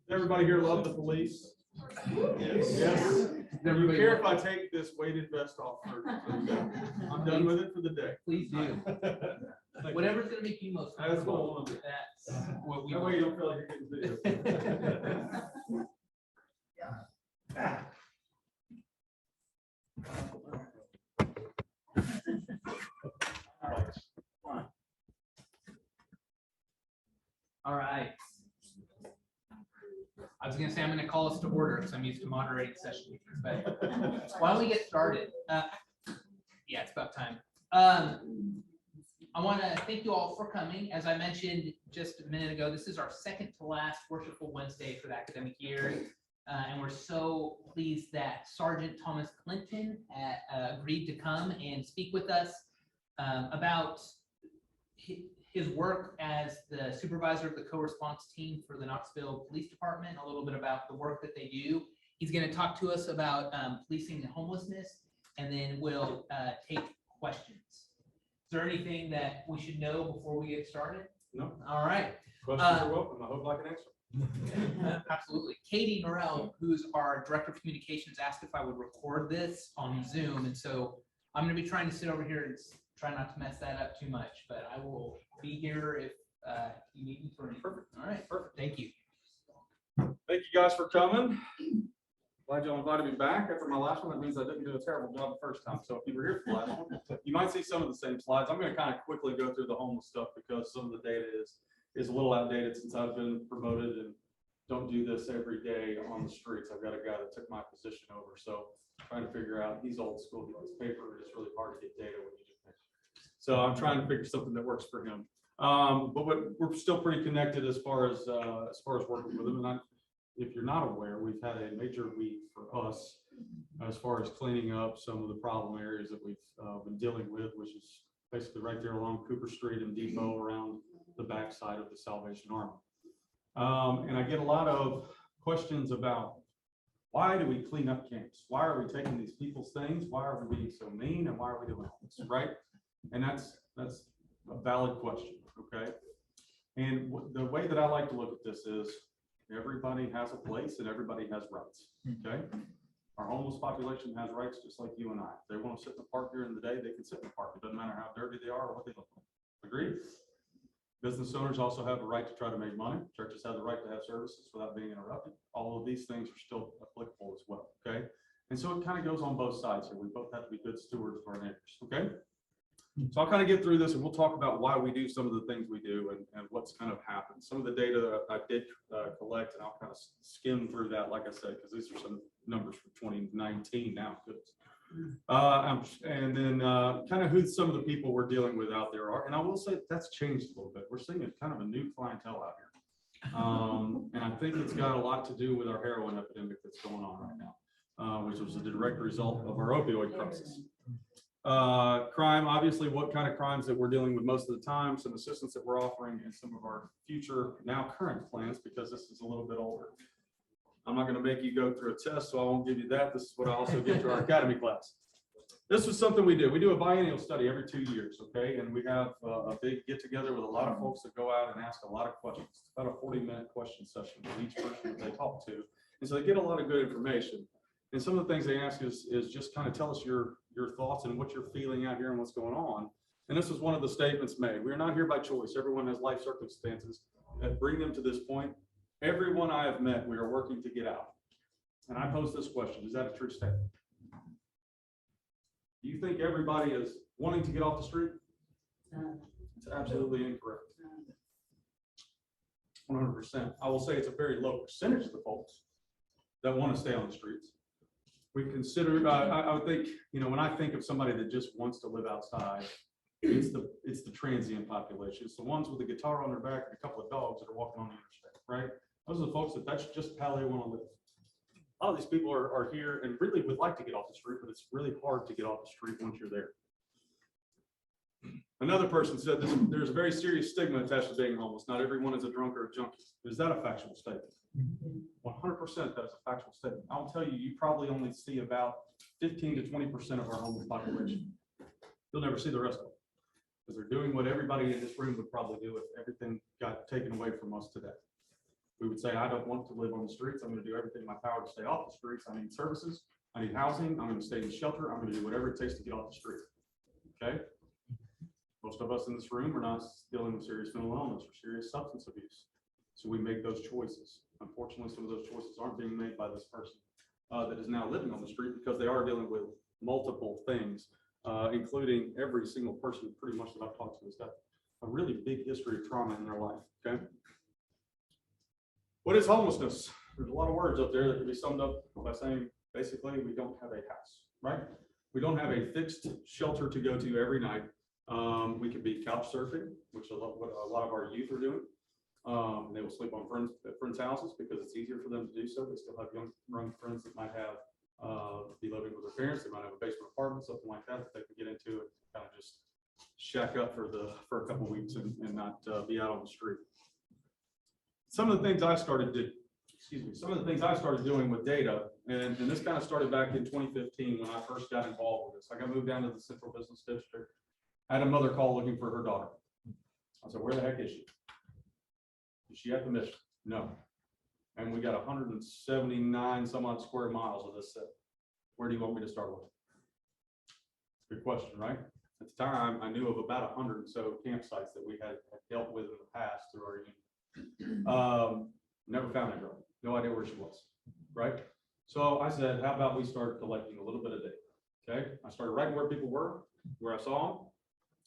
Everybody here love the police? Yes. Yes. Do you care if I take this weighted vest off for the day? I'm done with it for the day. Please do. Whatever's going to make you most comfortable. That's what we That want. way you don't feel like you're getting video. All right. I was going to say I'm going to call us to order because I'm used to moderating sessions, but why don't we get started? Yeah, it's about time. I want to thank you all for coming. As I mentioned just a minute ago, this is our second to last Worshipful Wednesday for the academic year. And we're so pleased that Sergeant Thomas Clinton agreed to come and speak with us about his work as the supervisor of the co-response team for the Knoxville Police Department, a little bit about the work that they do. He's going to talk to us about policing and homelessness, and then we'll take questions. Is there anything that we should know before we get started? No. All right. Questions are welcome. I hope I can answer. Absolutely. Katie Norrell, who's our director of communications, asked if I would record this on Zoom, and so I'm going to be trying to sit over here and try not to mess that up too much, but I will be here if you need me for anything. Perfect. All right. Perfect. Thank you. Thank you guys for coming. Glad y'all invited me back after my last one. That means I didn't do a terrible job the first time. So if you were here for the last one, you might see some of the same slides. I'm going to kind of quickly go through the homeless stuff because some of the data is a little outdated since I've been promoted and don't do this every day on the streets. I've got a guy that took my position over. So trying to figure out, he's old school, he does paper. It's really hard to get data when you do things. So I'm trying to figure something that works for him. But we're still pretty connected as far as working with him. And if you're not aware, we've had a major week for us as far as cleaning up some of the problem areas that we've been dealing with, which is basically right there along Cooper Street and Depot around the backside of the Salvation Army. And I get a lot of questions about why do we clean up camps? Why are we taking these people's things? Why are we being so mean? And why are we doing this, right? And that's a valid question, okay? And the way that I like to look at this is everybody has a place and everybody has rights, okay? Our homeless population has rights just like you and I. If they want to sit in the park during the day, they can sit in the park. It doesn't matter how dirty they are or what they look like. Agreed? Business owners also have a right to try to make money. Churches have the right to have services without being interrupted. All of these things are still applicable as well, okay? And so it kind of goes on both sides here. We both have to be good stewards of our neighbors, okay? So I'll kind of get through this and we'll talk about why we do some of the things we do and what's kind of happened. Some of the data that I did collect, and I'll kind of skim through that, like I said, because these are some numbers from 2019 now. And then kind of who some of the people we're dealing with out there are. And I will say that's changed a little bit. We're seeing kind of a new clientele out here. And I think it's got a lot to do with our heroin epidemic that's going on right now, which was a direct result of our opioid crisis. Crime, obviously, what kind of crimes that we're dealing with most of the time, some assistance that we're offering, and some of our future, now current plans, because this is a little bit older. I'm not going to make you go through a test, so I won't give you that. This is what I also give to our academy class. This was something we do. We do a biennial study every 2 years, okay? And we have a big get together with a lot of folks that go out and ask a lot of questions. It's about a 40-minute question session with each person that they talk to. And so they get a lot of good information. And some of the things they ask is just kind of tell us your thoughts and what you're feeling out here and what's going on. And this was one of the statements made. We're not here by choice. Everyone has life circumstances that bring them to this point. Everyone I have met, we are working to get out. And I pose this question, is that a true statement? Do you think everybody is wanting to get off the street? It's absolutely incorrect. 100%. I will say it's a very low percentage of the folks that want to stay on the streets. We consider, I would think, you know, when I think of somebody that just wants to live outside, it's the transient population. It's the ones with a guitar on their back and a couple of dogs that are walking on the interstate, right? Those are the folks that's just how they want to live. A lot of these people are here and really would like to get off the street, but it's really hard to get off the street once you're there. Another person said there's a very serious stigma attached to being homeless. Not everyone is a drunk or a junkie. Is that a factual statement? 100% that is a factual statement. I'll tell you, you probably only see about 15 to 20% of our homeless population. You'll never see the rest of them because they're doing what everybody in this room would probably do if everything got taken away from us today. We would say, I don't want to live on the streets. I'm going to do everything in my power to stay off the streets. I need services. I need housing. I'm going to stay in shelter. I'm going to do whatever it takes to get off the street. Okay. Most of us in this room are not dealing with serious mental illness or serious substance abuse. So we make those choices. Unfortunately, some of those choices aren't being made by this person that is now living on the street because they are dealing with multiple things, including every single person pretty much that I've talked to has got a really big history of trauma in their life. Okay. What is homelessness? There's a lot of words up there that can be summed up by saying, basically, we don't have a house, right? We don't have a fixed shelter to go to every night. We could be couch surfing, which what a lot of our youth are doing. They will sleep on friends' houses because it's easier for them to do so. They still have young friends that might have be living with their parents. They might have a basement apartment, something like that they can get into and kind of just shack up for a couple of weeks and not be out on the street. Some of the things I started doing with data, and this kind of started back in 2015 when I first got involved with this. I got moved down to the Central Business District. I had a mother call looking for her daughter. I said, where the heck is she? Is she at the mission? No. And we got 179 some odd square miles of this set. Where do you want me to start with? Good question, right? At the time, I knew of about 100 or so campsites that we had dealt with in the past through our unit. Never found that girl. No idea where she was, right? So I said, how about we start collecting a little bit of data? Okay. I started writing where people were, where I saw them,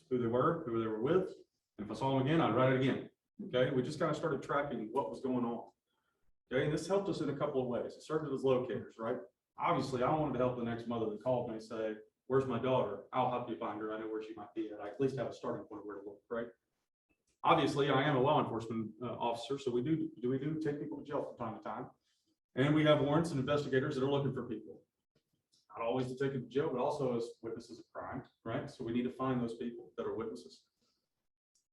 who they were with. And if I saw them again, I'd write it again. Okay. We just kind of started tracking what was going on. Okay. And this helped us in a couple of ways. It served as locators, right? Obviously, I wanted to help the next mother that called me and say, where's my daughter? I'll help you find her. I know where she might be at. I at least have a starting point where to look, right? Obviously, I am a law enforcement officer, so we do take people to jail from time to time. And we have warrants and investigators that are looking for people. Not always to take them to jail, but also as witnesses of crime, right? So we need to find those people that are witnesses.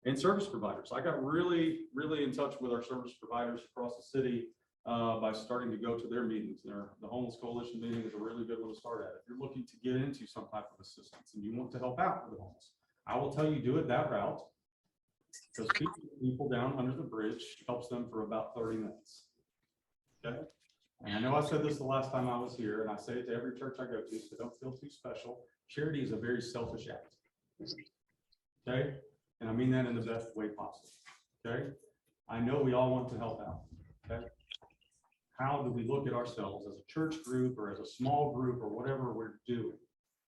And service providers. I got really, really in touch with our service providers across the city by starting to go to their meetings. The Homeless Coalition meeting is a really good one to start at. If you're looking to get into some type of assistance and you want to help out with the homeless, I will tell you, do it that route. Because people down under the bridge helps them for about 30 minutes. Okay. And I know I said this the last time I was here, and I say it to every church I go to, so don't feel too special. Charity is a very selfish act. Okay. And I mean that in the best way possible. Okay. I know we all want to help out. Okay. How do we look at ourselves as a church group or as a small group or whatever we're doing?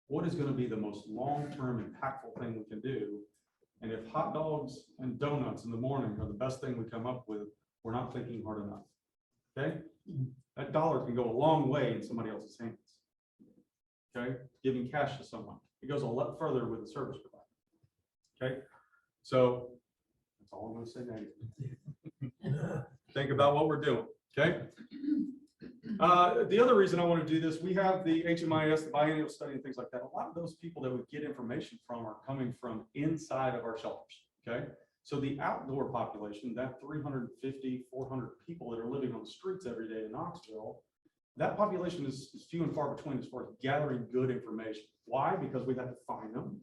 What is going to be the most long-term impactful thing we can do? And if hot dogs and donuts in the morning are the best thing we come up with, we're not thinking hard enough. Okay. That dollar can go a long way in somebody else's hands. Okay. Giving cash to someone. It goes a lot further with the service provider. Okay. So that's all I'm going to say now. Think about what we're doing. Okay. The other reason I want to do this, we have the HMIS, the biennial study and things like that. A lot of those people that we get information from are coming from inside of our shelters. Okay. So the outdoor population, that 350, 400 people that are living on the streets every day in Knoxville, that population is few and far between as far as gathering good information. Why? Because we have to find them.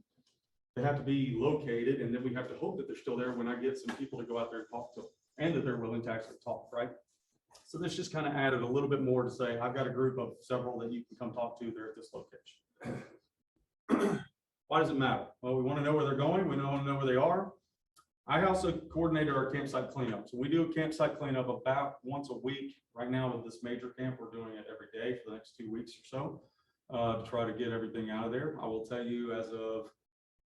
They have to be located, and then we have to hope that they're still there when I get some people to go out there and talk to them, and that they're willing to actually talk, right? So this just kind of added a little bit more to say, I've got a group of several that you can come talk to. They're at this location. Why does it matter? Well, we want to know where they're going. We want to know where they are. I also coordinated our campsite cleanup. So we do a campsite cleanup about once a week. Right now with this major camp, we're doing it every day for the next 2 weeks or so to try to get everything out of there. I will tell you, as of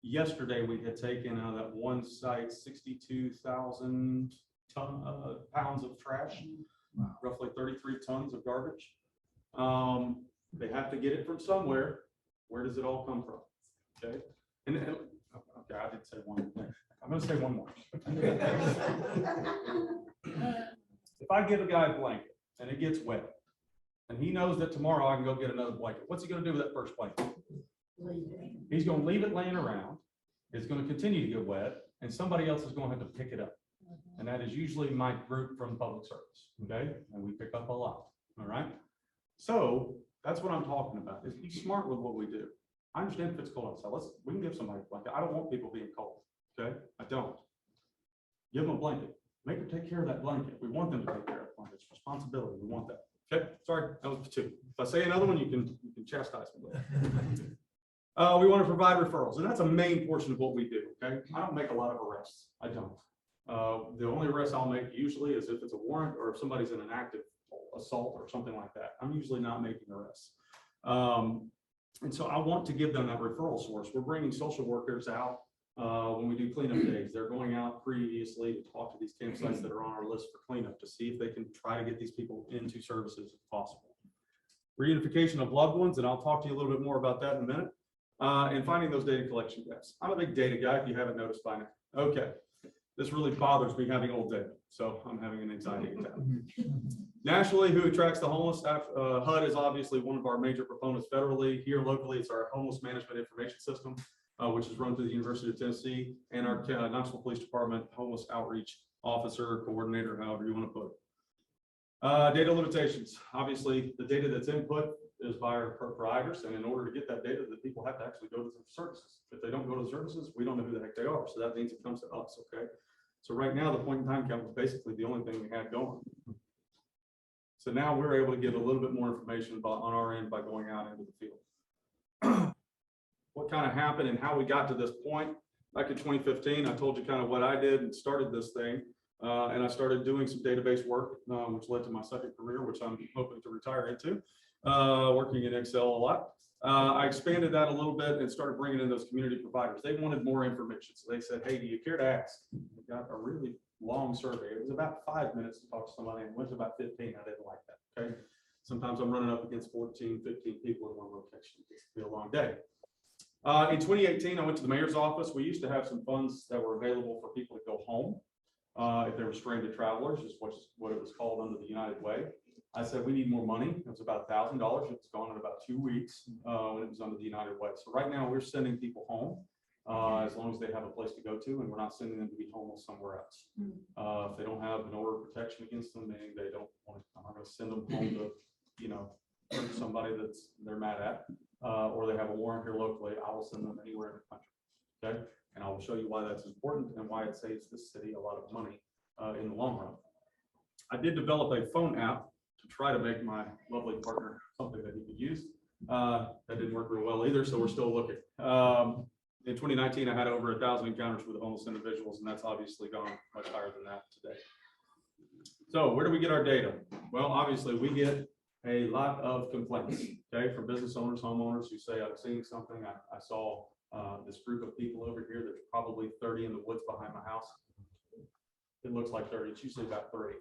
yesterday, we had taken out of that one site 62,000 pounds of trash. Roughly 33 tons of garbage. They have to get it from somewhere. Where does it all come from? Okay. And okay, I did say one thing. I'm going to say one more. If I give a guy a blanket and it gets wet, and he knows that tomorrow I can go get another blanket, what's he going to do with that first blanket? He's going to leave it laying around. It's going to continue to get wet, and somebody else is going to have to pick it up. And that is usually my group from public service. Okay. And we pick up a lot. All right. So that's what I'm talking about, is be smart with what we do. I understand if it's cold outside. We can give somebody a blanket. I don't want people being cold. Okay. I don't. Give them a blanket. Make her take care of that blanket. We want them to take care of the blanket. It's responsibility. We want that. Okay, sorry, that was 2. If I say another one, you can chastise me. We want to provide referrals, and that's a main portion of what we do. Okay, I don't make a lot of arrests. I don't. The only arrest I'll make usually is if it's a warrant or if somebody's in an active assault or something like that. I'm usually not making arrests. And so I want to give them that referral source. We're bringing social workers out when we do cleanup days. They're going out previously to talk to these campsites that are on our list for cleanup to see if they can try to get these people into services if possible. Reunification of loved ones, and I'll talk to you a little bit more about that in a minute. And finding those data collection gaps. I'm a big data guy, if you haven't noticed by now. Okay, this really bothers me having old data, so I'm having an anxiety attack. Nationally, who attracts the homeless? HUD is obviously one of our major proponents federally. Here locally, it's our Homeless Management Information System, which is run through the University of Tennessee, and our Knoxville Police Department Homeless Outreach Officer, Coordinator, however you want to put it. Data limitations. Obviously, the data that's input is by our providers, and in order to get that data, the people have to actually go to the services. If they don't go to the services, we don't know who the heck they are. So that means it comes to us. Okay. So right now, the point in time count was basically the only thing we had going. So now we're able to give a little bit more information on our end by going out into the field. What kind of happened and how we got to this point? Back in 2015, I told you kind of what I did and started this thing. And I started doing some database work, which led to my second career, which I'm hoping to retire into, working in Excel a lot. I expanded that a little bit and started bringing in those community providers. They wanted more information. So they said, hey, do you care to ask? We got a really long survey. It was about 5 minutes to talk to somebody and went to about 15. I didn't like that. Okay. Sometimes I'm running up against 14, 15 people in one location. It's be a long day. In 2018, I went to the mayor's office. We used to have some funds that were available for people to go home. If they were stranded travelers, is what it was called under the United Way. I said, we need more money. It was about $1,000. It was gone in about 2 weeks when it was under the United Way. So right now we're sending people home as long as they have a place to go to, and we're not sending them to be homeless somewhere else. If they don't have an order of protection against them, meaning they don't want to, I'm not going to send them home to, you know, hurt somebody that's they're mad at, or they have a warrant here locally, I will send them anywhere in the country. Okay. And I will show you why that's important and why it saves this city a lot of money in the long run. I did develop a phone app to try to make my lovely partner something that he could use. That didn't work real well either, so we're still looking. In 2019, I had over 1,000 encounters with homeless individuals, and that's obviously gone much higher than that today. So where do we get our data? Well, obviously, we get a lot of complaints, okay, from business owners, homeowners who say, I've seen something, I saw this group of people over here. There's probably 30 in the woods behind my house. It looks like 30. It's usually about 30,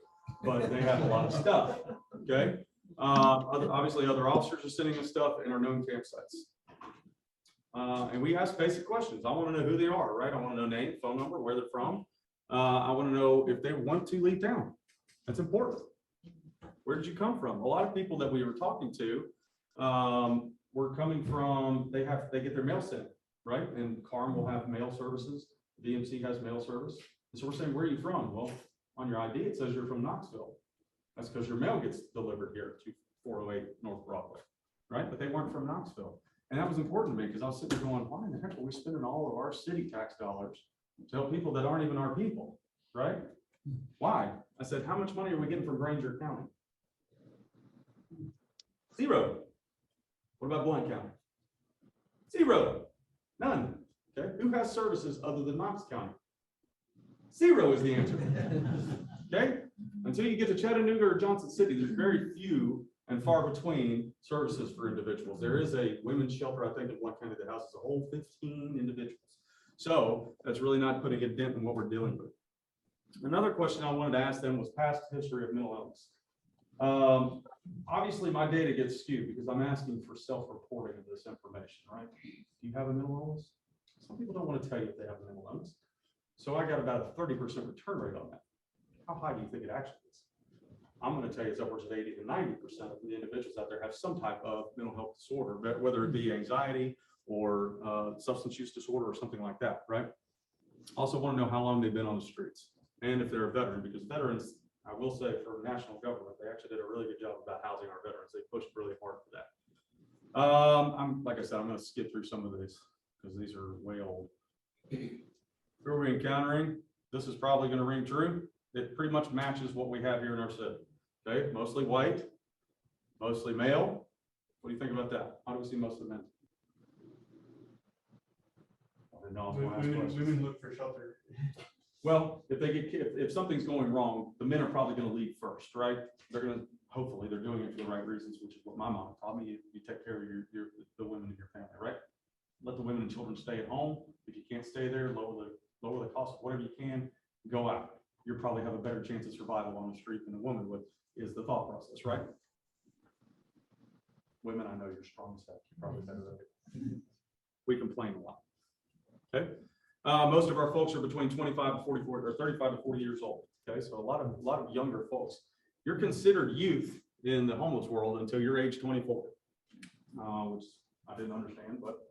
but they have a lot of stuff. Okay. Obviously, other officers are sending us stuff in our known campsites. And we ask basic questions. I want to know who they are, right? I want to know name, phone number, where they're from. I want to know if they want to leave town. That's important. Where did you come from? A lot of people that we were talking to were coming from, they get their mail sent. Right, and Carm will have mail services. DMC has mail service. And so we're saying, where are you from? Well, on your ID, it says you're from Knoxville. That's because your mail gets delivered here to 408 North Broadway, right? But they weren't from Knoxville. And that was important to me because I was sitting there going, why in the heck are we spending all of our city tax dollars to help people that aren't even our people, right? Why? I said, how much money are we getting from Granger County? 0. What about Blount County? 0. None. Okay. Who has services other than Knox County? 0 is the answer. Okay. Until you get to Chattanooga or Johnson City, there's very few and far between services for individuals. There is a women's shelter, I think, in Blount County that houses a whole 15 individuals. So that's really not putting a dent in what we're dealing with. Another question I wanted to ask them was past history of mental illness. Obviously, my data gets skewed because I'm asking for self-reporting of this information, right? Do you have a mental illness? Some people don't want to tell you if they have a mental illness. So I got about a 30% return rate on that. How high do you think it actually is? I'm going to tell you it's upwards of 80 to 90% of the individuals out there have some type of mental health disorder, whether it be anxiety or substance use disorder or something like that, right? Also want to know how long they've been on the streets and if they're a veteran, because veterans, I will say, for national government, they actually did a really good job about housing our veterans. They pushed really hard for that. Like I said, I'm going to skip through some of these because these are way old. Who are we encountering? This is probably going to ring true. it pretty much matches what we have here in our city. Okay, mostly white, mostly male. What do you think about that? How do we see most of the men? I didn't know I was gonna ask questions. Women look for shelter. Well, if something's going wrong, the men are probably going to lead first, right? They're going to, hopefully, they're doing it for the right reasons, which is what my mom taught me. You take care of the women in your family, right? Let the women and children stay at home. If you can't stay there, lower the cost of whatever you can. Go out. You'll probably have a better chance of survival on the street than a woman would. Is the thought process, right? Women, I know you're strong as heck. You're probably better at it. We complain a lot. Okay. Most of our folks are between 25 to 44 or 35 to 40 years old. Okay, so a lot of younger folks. You're considered youth in the homeless world until you're age 24, which I didn't understand, but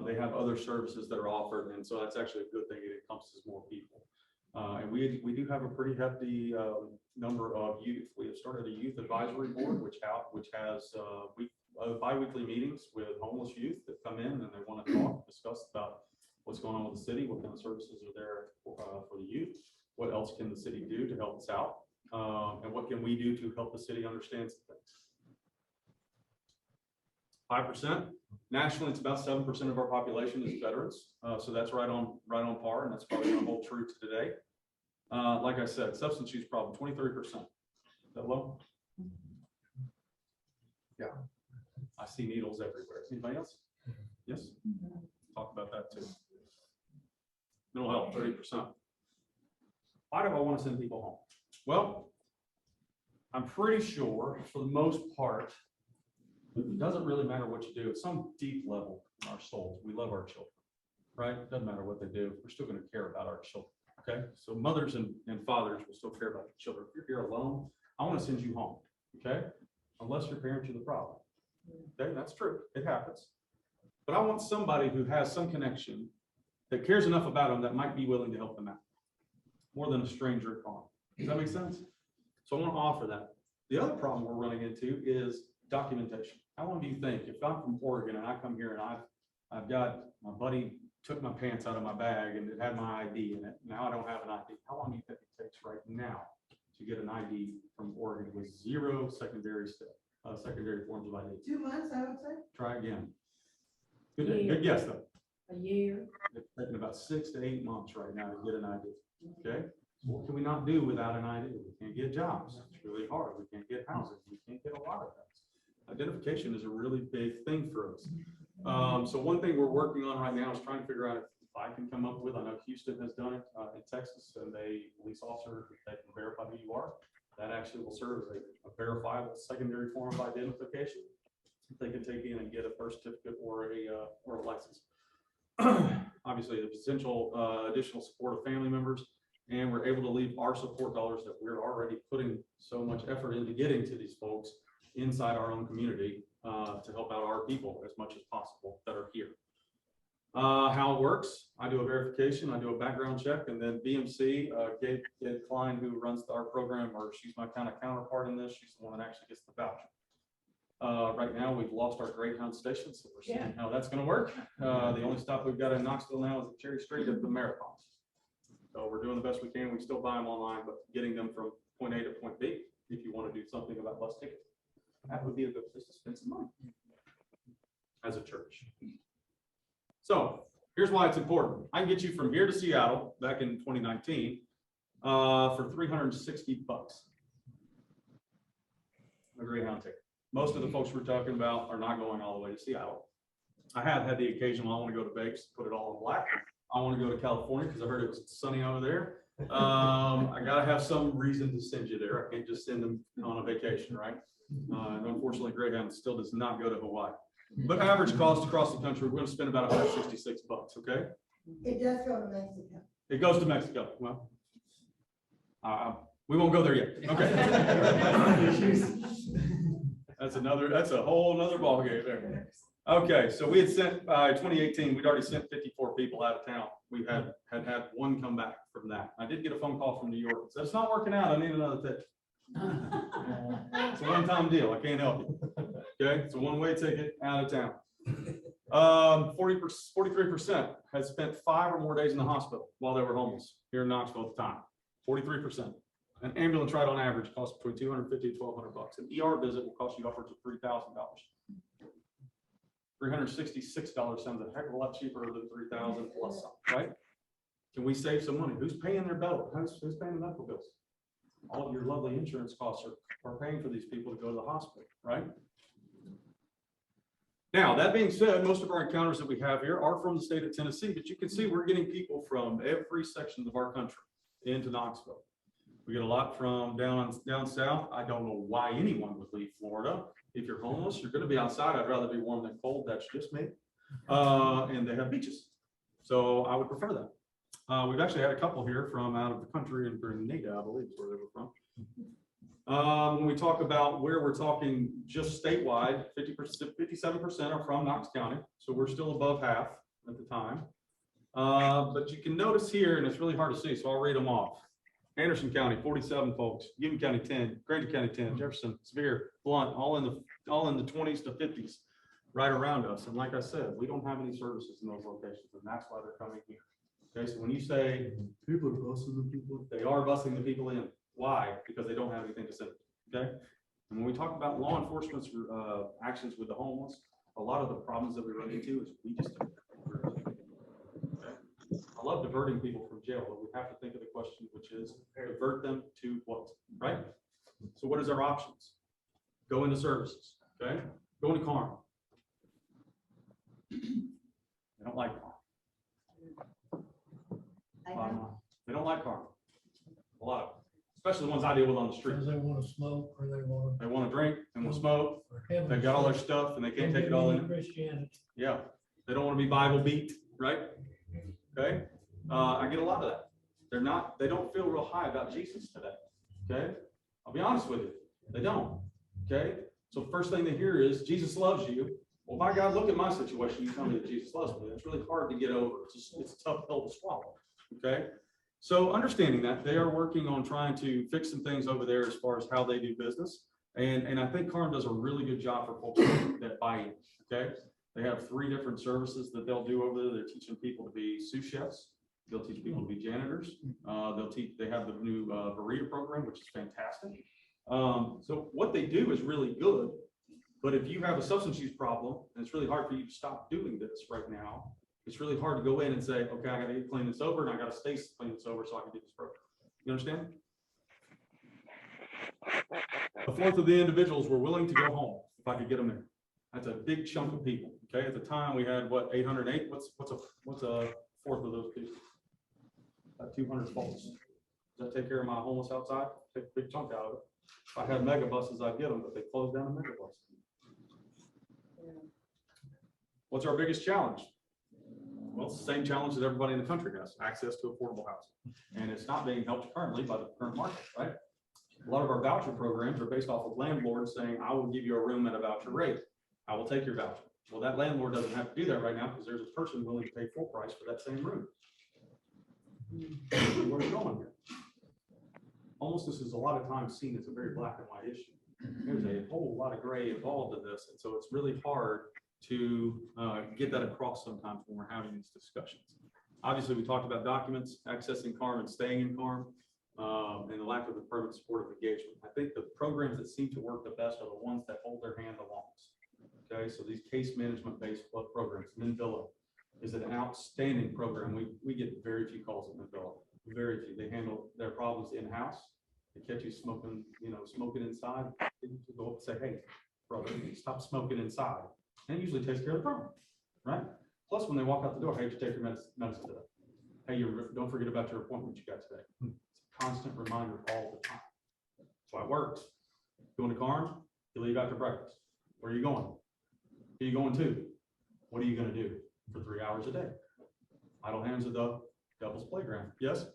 they have other services that are offered, and so that's actually a good thing. It encompasses more people, and we do have a pretty hefty number of youth. We have started a youth advisory board, which has bi-weekly meetings with homeless youth that come in and they want to talk, discuss about what's going on with the city, what kind of services are there for the youth, what else can the city do to help us out, and what can we do to help the city understand some things. 5%. Nationally, it's about 7% of our population is veterans, so that's right on par, and that's probably going to hold true to today. Like I said, substance use problem, 23%. Is that low? Yeah. I see needles everywhere. Anybody else? Yes? Talk about that too. Mental health, 30%. Why do I want to send people home? Well, I'm pretty sure for the most part, it doesn't really matter what you do. At some deep level in our souls, we love our children, right? It doesn't matter what they do. We're still going to care about our children, okay? So mothers and fathers will still care about the children. If you're here alone, I want to send you home, okay? Unless your parents are the problem. Okay, that's true. It happens. But I want somebody who has some connection that cares enough about them that might be willing to help them out more than a stranger at home. Does that make sense? So I want to offer that. The other problem we're running into is documentation. How long do you think, if I'm from Oregon and I come here and I've got my buddy took my pants out of my bag and it had my ID in it, now I don't have an ID. How long do you think it takes right now to get an ID from Oregon with zero secondary forms of ID? 2 months, I would say. Try again. Good guess though. A year. It's taking about 6 to 8 months right now to get an ID. Okay. So what can we not do without an ID? We can't get jobs. It's really hard. We can't get housing. We can't get a lot of things. Identification is a really big thing for us. So one thing we're working on right now is trying to figure out if I can come up with, I know Houston has done it in Texas, and police officer, they can verify who you are. That actually will serve as a verifiable secondary form of identification. They can take in and get a birth certificate or a license. Obviously, the potential additional support of family members, and we're able to leave our support dollars that we're already putting so much effort into getting to these folks inside our own community to help out our people as much as possible that are here. How it works, I do a verification, I do a background check, and then BMC, Gabe Klein, who runs our program, or she's my kind of counterpart in this, she's the one that actually gets the voucher. Right now, we've lost our Greyhound station, so we're seeing how that's going to work. The only stop we've got in Knoxville now is at Cherry Street at the marathons. So we're doing the best we can. We still buy them online, but getting them from point A to point B, if you want to do something about bus tickets, that would be a good place to spend some money as a church. So here's why it's important. I can get you from here to Seattle back in 2019 for $360. A Greyhound ticket. Most of the folks we're talking about are not going all the way to Seattle. I have had the occasional, I want to go to Vegas, put it all in black. I want to go to California because I heard it was sunny over there. I got to have some reason to send you there. I can't just send them on a vacation, right? And unfortunately, Greyhound still does not go to Hawaii. But average cost across the country, we're going to spend about $166, okay? It does go to Mexico. It goes to Mexico. Well, we won't go there yet. Okay. That's a whole nother ballgame there. Okay, so we had sent, by 2018, we'd already sent 54 people out of town. We had one come back from that. I did get a phone call from New York. It said, it's not working out. I need another ticket. It's a one-time deal. I can't help you. Okay, it's a one-way ticket out of town. 43% had spent 5 or more days in the hospital while they were homeless here in Knoxville at the time. 43%. An ambulance ride on average costs between $250 and $1,200. An ER visit will cost you upwards of $3,000. $366 sounds a heck of a lot cheaper than $3,000 plus some, right? Can we save some money? Who's paying their bill? Who's paying the medical bills? All of your lovely insurance costs are paying for these people to go to the hospital, right? Now, that being said, most of our encounters that we have here are from the state of Tennessee, but you can see we're getting people from every section of our country into Knoxville. We get a lot from down south. I don't know why anyone would leave Florida. If you're homeless, you're going to be outside. I'd rather be warm than cold. That's just me. And they have beaches. So I would prefer that. We've actually had a couple here from out of the country in Grenada, I believe is where they were from. When we talk about where we're talking just statewide, 57% are from Knox County. So we're still above half at the time. But you can notice here, and it's really hard to see, so I'll read them off. Anderson County, 47 folks. Union County, 10. Grainger County, 10. Jefferson, Sevier, Blunt, all in the 20s to 50s, right around us. And like I said, we don't have any services in those locations, and that's why they're coming here. Okay, so when you say people are busing the people, they are busing the people in. Why? Because they don't have anything to say. Okay, and when we talk about law enforcement's actions with the homeless, a lot of the problems that we run into is we just don't. Okay? I love diverting people from jail, but we have to think of the question, which is divert them to what? Right? So what is our options? Go into services. Okay, go into Carm. They don't like Carm. They don't like Carm. A lot of them, especially the ones I deal with on the street. Because they want to smoke or they want They want to drink, they want to smoke, to. they got all their stuff and they can't take it all in. Christianity. Yeah, they don't want to be Bible beat, right? Okay, I get a lot of that. They don't feel real high about Jesus today. Okay, I'll be honest with you, they don't. Okay, so first thing they hear is Jesus loves you. Well, by God, look at my situation. You tell me that Jesus loves me. It's really hard to get over. It's a tough pill to swallow. Okay, so understanding that they are working on trying to fix some things over there as far as how they do business, and I think Carm does a really good job for folks that buy in. Okay, they have 3 different services that they'll do over there. They're teaching people to be sous chefs. They'll teach people to be janitors. They have the new burrito program, which is fantastic. So what they do is really good. But if you have a substance use problem, and it's really hard for you to stop doing this right now, it's really hard to go in and say, okay, I got to get clean and sober, and I got to stay clean and sober so I can do this program. You understand? A fourth of the individuals were willing to go home if I could get them there. That's a big chunk of people. Okay, at the time we had what, 808. What's a fourth of those people? About 200 folks. Does that take care of my homeless outside? Take a big chunk out of it. If I had mega buses, I'd get them, but they closed down the mega bus. What's our biggest challenge? Well, it's the same challenge that everybody in the country has: access to affordable housing. And it's not being helped currently by the current market, right? A lot of our voucher programs are based off of landlords saying, I will give you a room at a voucher rate. I will take your voucher. Well, that landlord doesn't have to do that right now because there's a person willing to pay full price for that same room. Where are we going here? Homelessness is a lot of times seen as a very black and white issue. There's a whole lot of gray involved in this. And so it's really hard to get that across sometimes when we're having these discussions. Obviously, we talked about documents, accessing Carm and staying in Carm, and the lack of the permanent supportive engagement. I think the programs that seem to work the best are the ones that hold their hand the longest. Okay, so these case management-based programs, Minvilla is an outstanding program. We get very few calls at Minvilla, very few. They handle their problems in-house. They catch you smoking, smoking inside. They go up and say, hey, brother, stop smoking inside. And it usually takes care of the problem, right? Plus, when they walk out the door, hey, did you take your medicine today? Hey, don't forget about your appointment you got today. It's a constant reminder all the time. That's why it works. Going to Carm, you leave after breakfast. Where are you going? Who are you going to? What are you going to do for 3 hours a day? Idle hands at the devil's playground. Yes?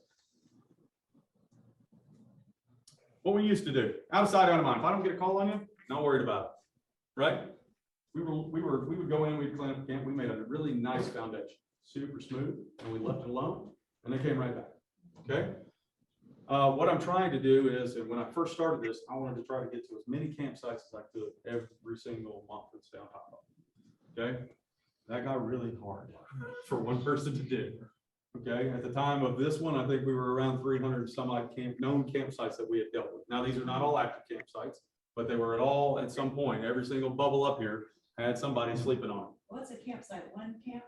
What we used to do, out of sight, out of mind. If I don't get a call on you, not worried about it, right? We would go in, we'd clean up the camp. We made a really nice foundation, super smooth, and we left it alone, and they came right back. Okay. What I'm trying to do is, and when I first started this, I wanted to try to get to as many campsites as I could every single month and stay on top of it. Okay. That got really hard for one person to do. Okay, at the time of this one, I think we were around 300 some odd known campsites that we had dealt with. Now, these are not all active campsites, but they were at some point, every single bubble up here had somebody sleeping on it. What's a campsite? One camp,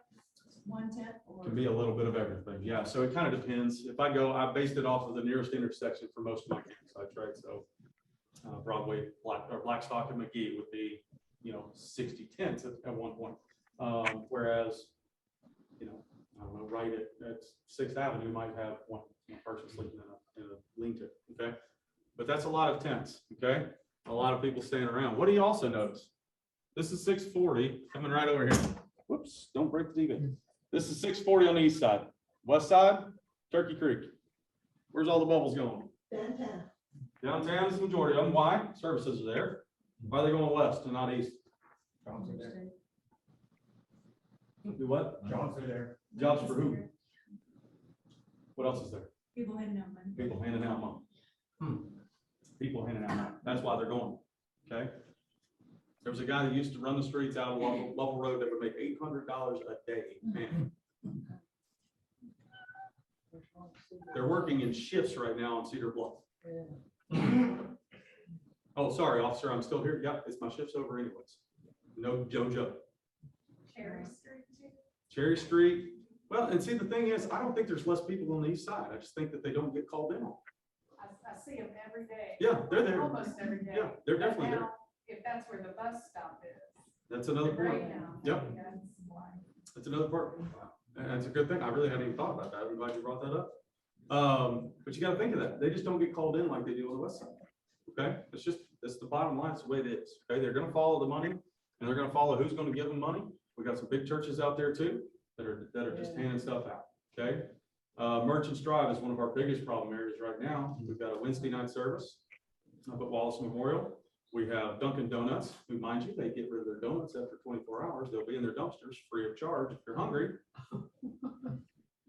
one tent? Or Can be a little bit of everything, yeah, so it kind of depends. If I based it off of the nearest intersection for most of my campsites, right? So Broadway, Blackstock and McGee would be, 60 tents at one point. Whereas, I don't know, right at 6th Avenue might have one person sleeping in a lean-to, okay? But that's a lot of tents, okay? A lot of people staying around. What do you also notice? This is 640 coming right over here. Whoops, don't break the TV. This is 640 on the east side. West side, Turkey Creek. Where's all the bubbles going? Downtown. Downtown is the majority of them. Why? Services are there. Why are they going west and not east? Do what? Jobs are there. Jobs for who? What else is there? people handing out money. People handing out money. People handing out money. That's why they're going. Okay. There was a guy that used to run the streets out of Lovell Road that would make $800 a day. Man. They're working in shifts right now on Cedar Bluff. Oh, sorry, officer, I'm still here. Yep, it's my shift's over anyways. No joke. Cherry Street too. Cherry Street. Well, and see, the thing is, I don't think there's less people on the east side. I just think that they don't get called in on. I see them every day. Yeah, they're there. Almost every day. Yeah, they're But definitely there. now, if that's where the bus stop is. That's another they're point. right now. Yep. That's why. That's another part. And that's a good thing. I really hadn't even thought about that. I'm glad you brought that up. But you got to think of that. They just don't get called in like they do on the west side. Okay, it's the bottom line. It's the way it is. Okay, they're going to follow the money, and they're going to follow who's going to give them money. We got some big churches out there too that are just handing stuff out. Okay, Merchants Drive is one of our biggest problem areas right now. We've got a Wednesday night service up at Wallace Memorial. We have Dunkin' Donuts, who, mind you, they get rid of their donuts after 24 hours. They'll be in their dumpsters free of charge if you're hungry.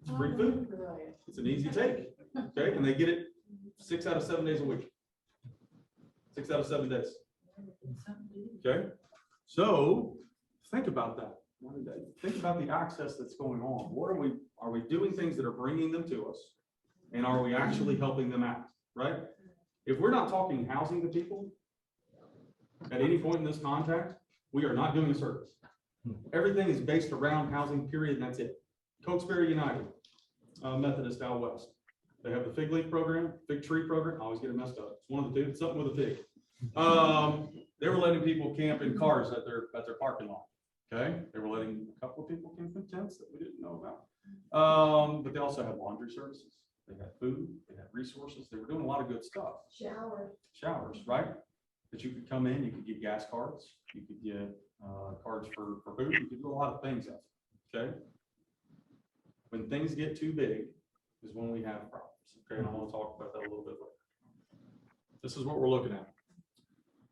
It's free food. It's an easy take. Okay, and they get it 6 out of 7 days a week. 6 out of 7 days. Okay, so think about that. Think about the access that's going on. What are we doing things that are bringing them to us, and are we actually helping them out? Right? If we're not talking housing to people at any point in this contact, we are not doing a service. Everything is based around housing, period, and that's it. Cokesbury United Methodist out west. They have the fig leaf program, fig tree program. I always get it messed up. It's one of the two. It's something with a fig. They were letting people camp in cars at their parking lot. Okay, they were letting a couple of people camp in tents that we didn't know about. But they also had laundry services. They had food. They had resources. They were doing a lot of good stuff. Showers, right? That you could come in. You could get gas cards. You could get cards for food. You could do a lot of things. Okay. When things get too big is when we have problems. Okay, and I want to talk about that a little bit later. This is what we're looking at.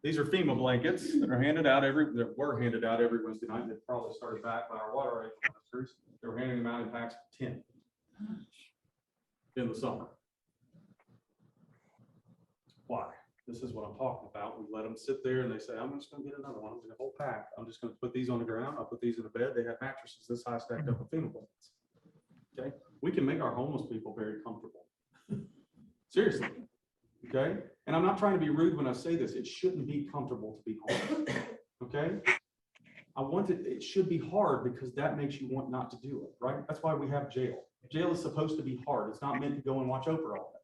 These are FEMA blankets that were handed out every Wednesday night. They probably started back by our water rate ministers. They were handing them out in packs of 10 in the summer. Why? This is what I'm talking about. We let them sit there and they say, I'm just going to get another one. I'm going to whole pack. I'm just going to put these on the ground. I'll put these in the bed. They have mattresses this high stacked up with FEMA blankets. Okay, we can make our homeless people very comfortable. Seriously. Okay, and I'm not trying to be rude when I say this. It shouldn't be comfortable to be homeless. Okay, it should be hard because that makes you want not to do it, right? That's why we have jail. Jail is supposed to be hard. It's not meant to go and watch Oprah all day.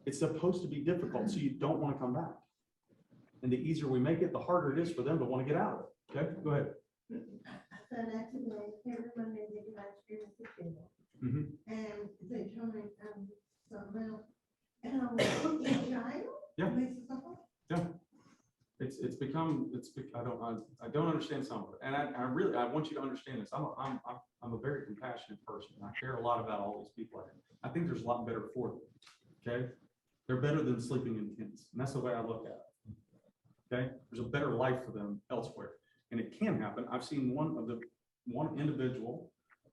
It's supposed to be difficult, so you don't want to come back. And the easier we make it, the harder it is for them to want to get out of it. Okay, go ahead. I found out today, every Monday they do ice cream at the table. And they told me, something else. And I was in child? Yeah. This is something? Yeah. I don't understand some of it. And I want you to understand this. I'm a very compassionate person. I care a lot about all these people. I think there's a lot better for them. Okay. They're better than sleeping in tents. And that's the way I look at it. Okay. There's a better life for them elsewhere. And it can happen. I've seen one individual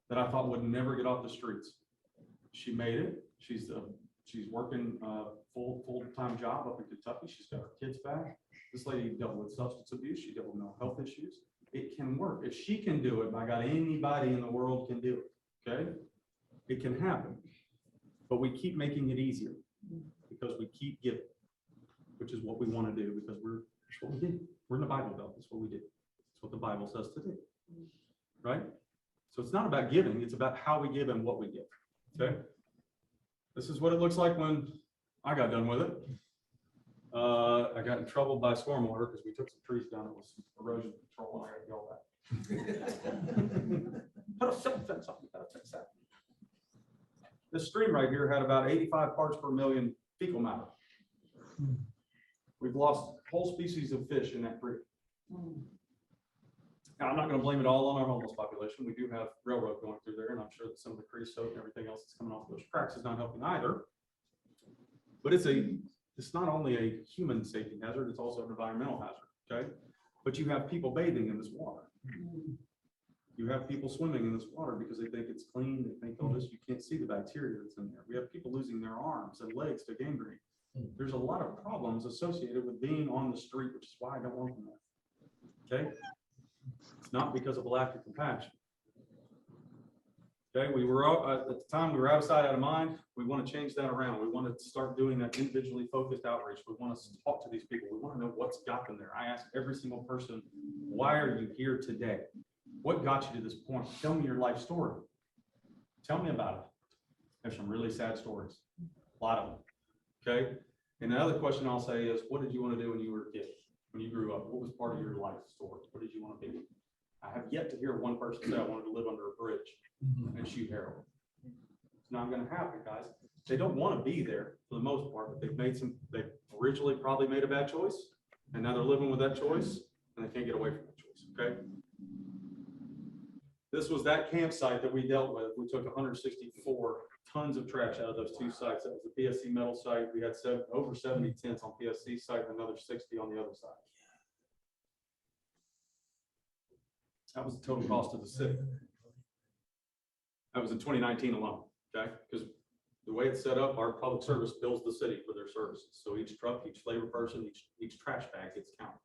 that I thought would never get off the streets. She made it. She's working a full-time job up in Kentucky. She's got her kids back. This lady dealt with substance abuse. She dealt with mental health issues. It can work. If she can do it, by God, anybody in the world can do it. Okay. It can happen, but we keep making it easier because we keep giving, which is what we want to do because that's what we do. We're in the Bible Belt. That's what we do. That's what the Bible says to do, right? So it's not about giving. It's about how we give and what we give. Okay. This is what it looks like when I got done with it. I got in trouble by stormwater because we took some trees down. It was erosion control, and I got yelled at. Put a silt fence up. You gotta fix that. This stream right here had about 85 parts per million fecal matter. We've lost whole species of fish in that creek. Now, I'm not going to blame it all on our homeless population. We do have railroad going through there, and I'm sure that some of the creosote and everything else that's coming off those cracks is not helping either. But it's not only a human safety hazard, it's also an environmental hazard, okay? But you have people bathing in this water. You have people swimming in this water because they think it's clean, they think, oh, this, you can't see the bacteria that's in there. We have people losing their arms and legs to gangrene. There's a lot of problems associated with being on the street, which is why I don't want them there, okay? It's not because of a lack of compassion. Okay, we were at the time we were out of sight, out of mind. We want to change that around. We want to start doing that individually focused outreach. We want to talk to these people. We want to know what's got them there. I ask every single person, why are you here today? What got you to this point? Tell me your life story. Tell me about it. There's some really sad stories, a lot of them. Okay, and the other question I'll say is, what did you want to do when you were a kid? When you grew up, what was part of your life story? What did you want to be? I have yet to hear one person say I wanted to live under a bridge and shoot heroin. It's not going to happen, guys. They don't want to be there for the most part, but they originally probably made a bad choice, and now they're living with that choice, and they can't get away from that choice, okay? This was that campsite that we dealt with. We took 164 tons of trash out of those two sites. That was the PSC metal site. We had over 70 tents on PSC site and another 60 on the other side. That was the total cost of the city. That was in 2019 alone, okay? Because the way it's set up, our public service bills the city for their services. So each truck, each flavor person, each trash bag gets counted.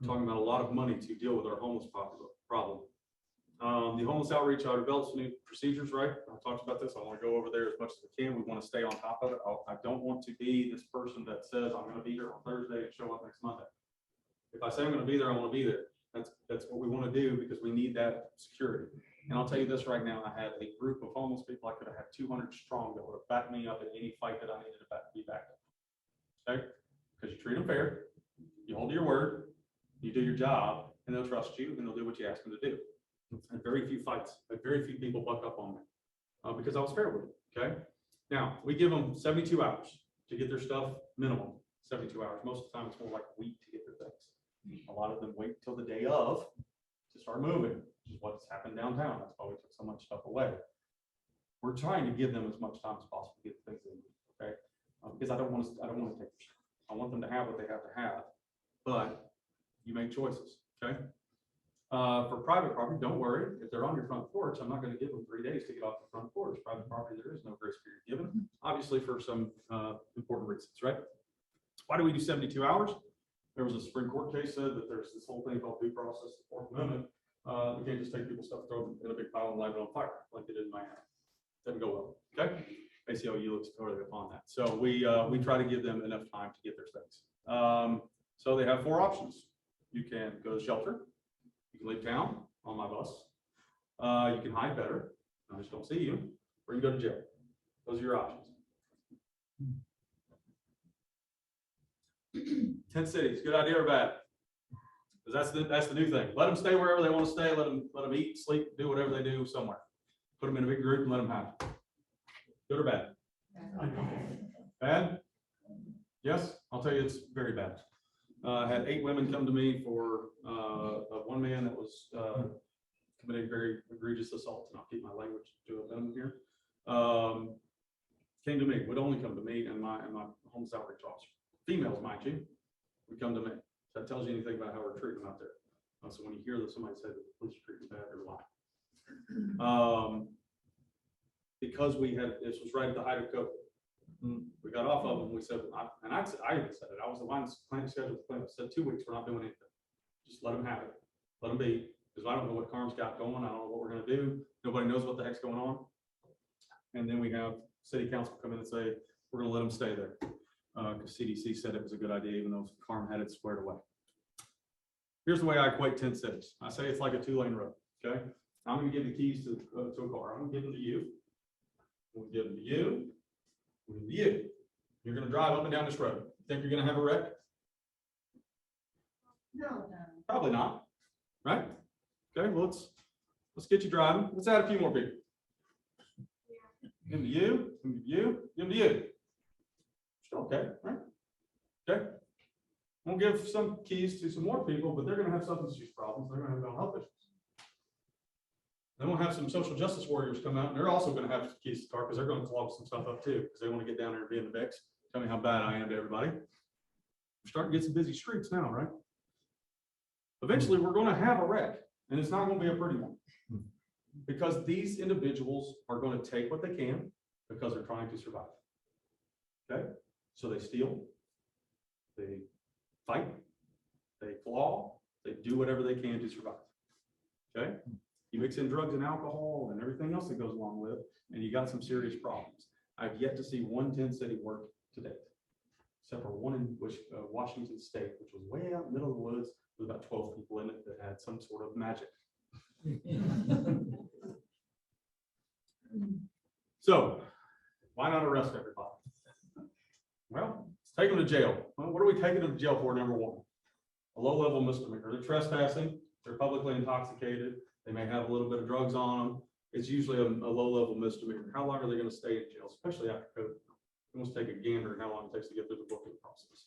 We're talking about a lot of money to deal with our homeless problem. The homeless outreach, I developed some new procedures, right? I talked about this. I want to go over there as much as we can. We want to stay on top of it. I don't want to be this person that says I'm going to be here on Thursday and show up next Monday. If I say I'm going to be there, I want to be there. That's what we want to do because we need that security. And I'll tell you this right now, I had a group of homeless people. I could have had 200 strong that would have backed me up in any fight that I needed to be backed up. Okay? Because you treat them fair, you hold your word, you do your job, and they'll trust you, and they'll do what you ask them to do. And very few fights, very few people buck up on me because I was fair with them. Okay? Now, we give them 72 hours to get their stuff, minimum 72 hours. Most of the time, it's more like a week to get their things. A lot of them wait till the day of to start moving, which is what's happened downtown. That's why we took so much stuff away. We're trying to give them as much time as possible to get the things they need, okay? Because I don't want to take their stuff. I want them to have what they have to have, but you make choices, okay? For private property, don't worry. If they're on your front porch, I'm not going to give them 3 days to get off the front porch. Private property, there is no grace period given, obviously for some important reasons, right? Why do we do 72 hours? There was a Supreme Court case said that there's this whole thing called due process, the Fourth Amendment. We can't just take people's stuff, throw them in a big pile and light it on fire like they did in Miami. Doesn't go well, okay? ACLU looks totally upon that. So we try to give them enough time to get their things. So they have 4 options. You can go to the shelter. You can leave town on my bus. You can hide better. I just don't see you. Or you can go to jail. Those are your options. 10 cities, good idea or bad? Because that's the new thing. Let them stay wherever they want to stay. Let them eat, sleep, do whatever they do somewhere. Put them in a big group and let them have it. Good or bad? Bad? Yes, I'll tell you it's very bad. I had 8 women come to me for one man that was committing very egregious assault, and I'll keep my language to a minimum here. Came to me, would only come to me and my homeless outreach officer. Females, mind you, would come to me. So that tells you anything about how we're treating them out there. So when you hear that somebody said that the police treat them bad, they're lying. Because this was right at the height of COVID. We got off of them. We said, I even said it. I was the one planning schedule. I said 2 weeks. We're not doing anything. Just let them have it. Let them be. because I don't know what Carm's got going. I don't know what we're gonna do. Nobody knows what the heck's going on. And then we have city council come in and say, we're gonna let them stay there. Because CDC said it was a good idea, even though Carm had it squared away. Here's the way I equate 10 cities. I say it's like a 2-lane road, okay? I'm gonna give the keys to a car. I'm gonna give them to you. I'm gonna give them to you. I'm gonna give them to you. You're gonna drive up and down this road. Think you're gonna have a wreck? No, Probably not, right? Okay, well, let's get you driving. Let's add a few more people. Give them to you, give them to you, give them to you. Still okay, right? Okay. We'll give some keys to some more people, but they're gonna have substance use problems. They're gonna have mental health issues. Then we'll have some social justice warriors come out, and they're also gonna have keys to the car because they're gonna clog some stuff up too, because they want to get down there and be in the mix. Tell me how bad I am to everybody. We're starting to get some busy streets now, right? Eventually, we're gonna have a wreck, and it's not gonna be a pretty one. Because these individuals are gonna take what they can because they're trying to survive. Okay? So they steal, they fight, they claw, they do whatever they can to survive. Okay? You mix in drugs and alcohol and everything else that goes along with it, and you got some serious problems. I've yet to see one 10-city work to date, except for one in Washington State, which was way out in the middle of the woods with about 12 people in it that had some sort of magic. So, why not arrest everybody? Well, let's take them to jail. Well, what are we taking them to jail for, number one? A low-level misdemeanor. They're trespassing, they're publicly intoxicated, they may have a little bit of drugs on them. It's usually a low-level misdemeanor. How long are they gonna stay in jail, especially after COVID? Let's take a gander at how long it takes to get through the booking process.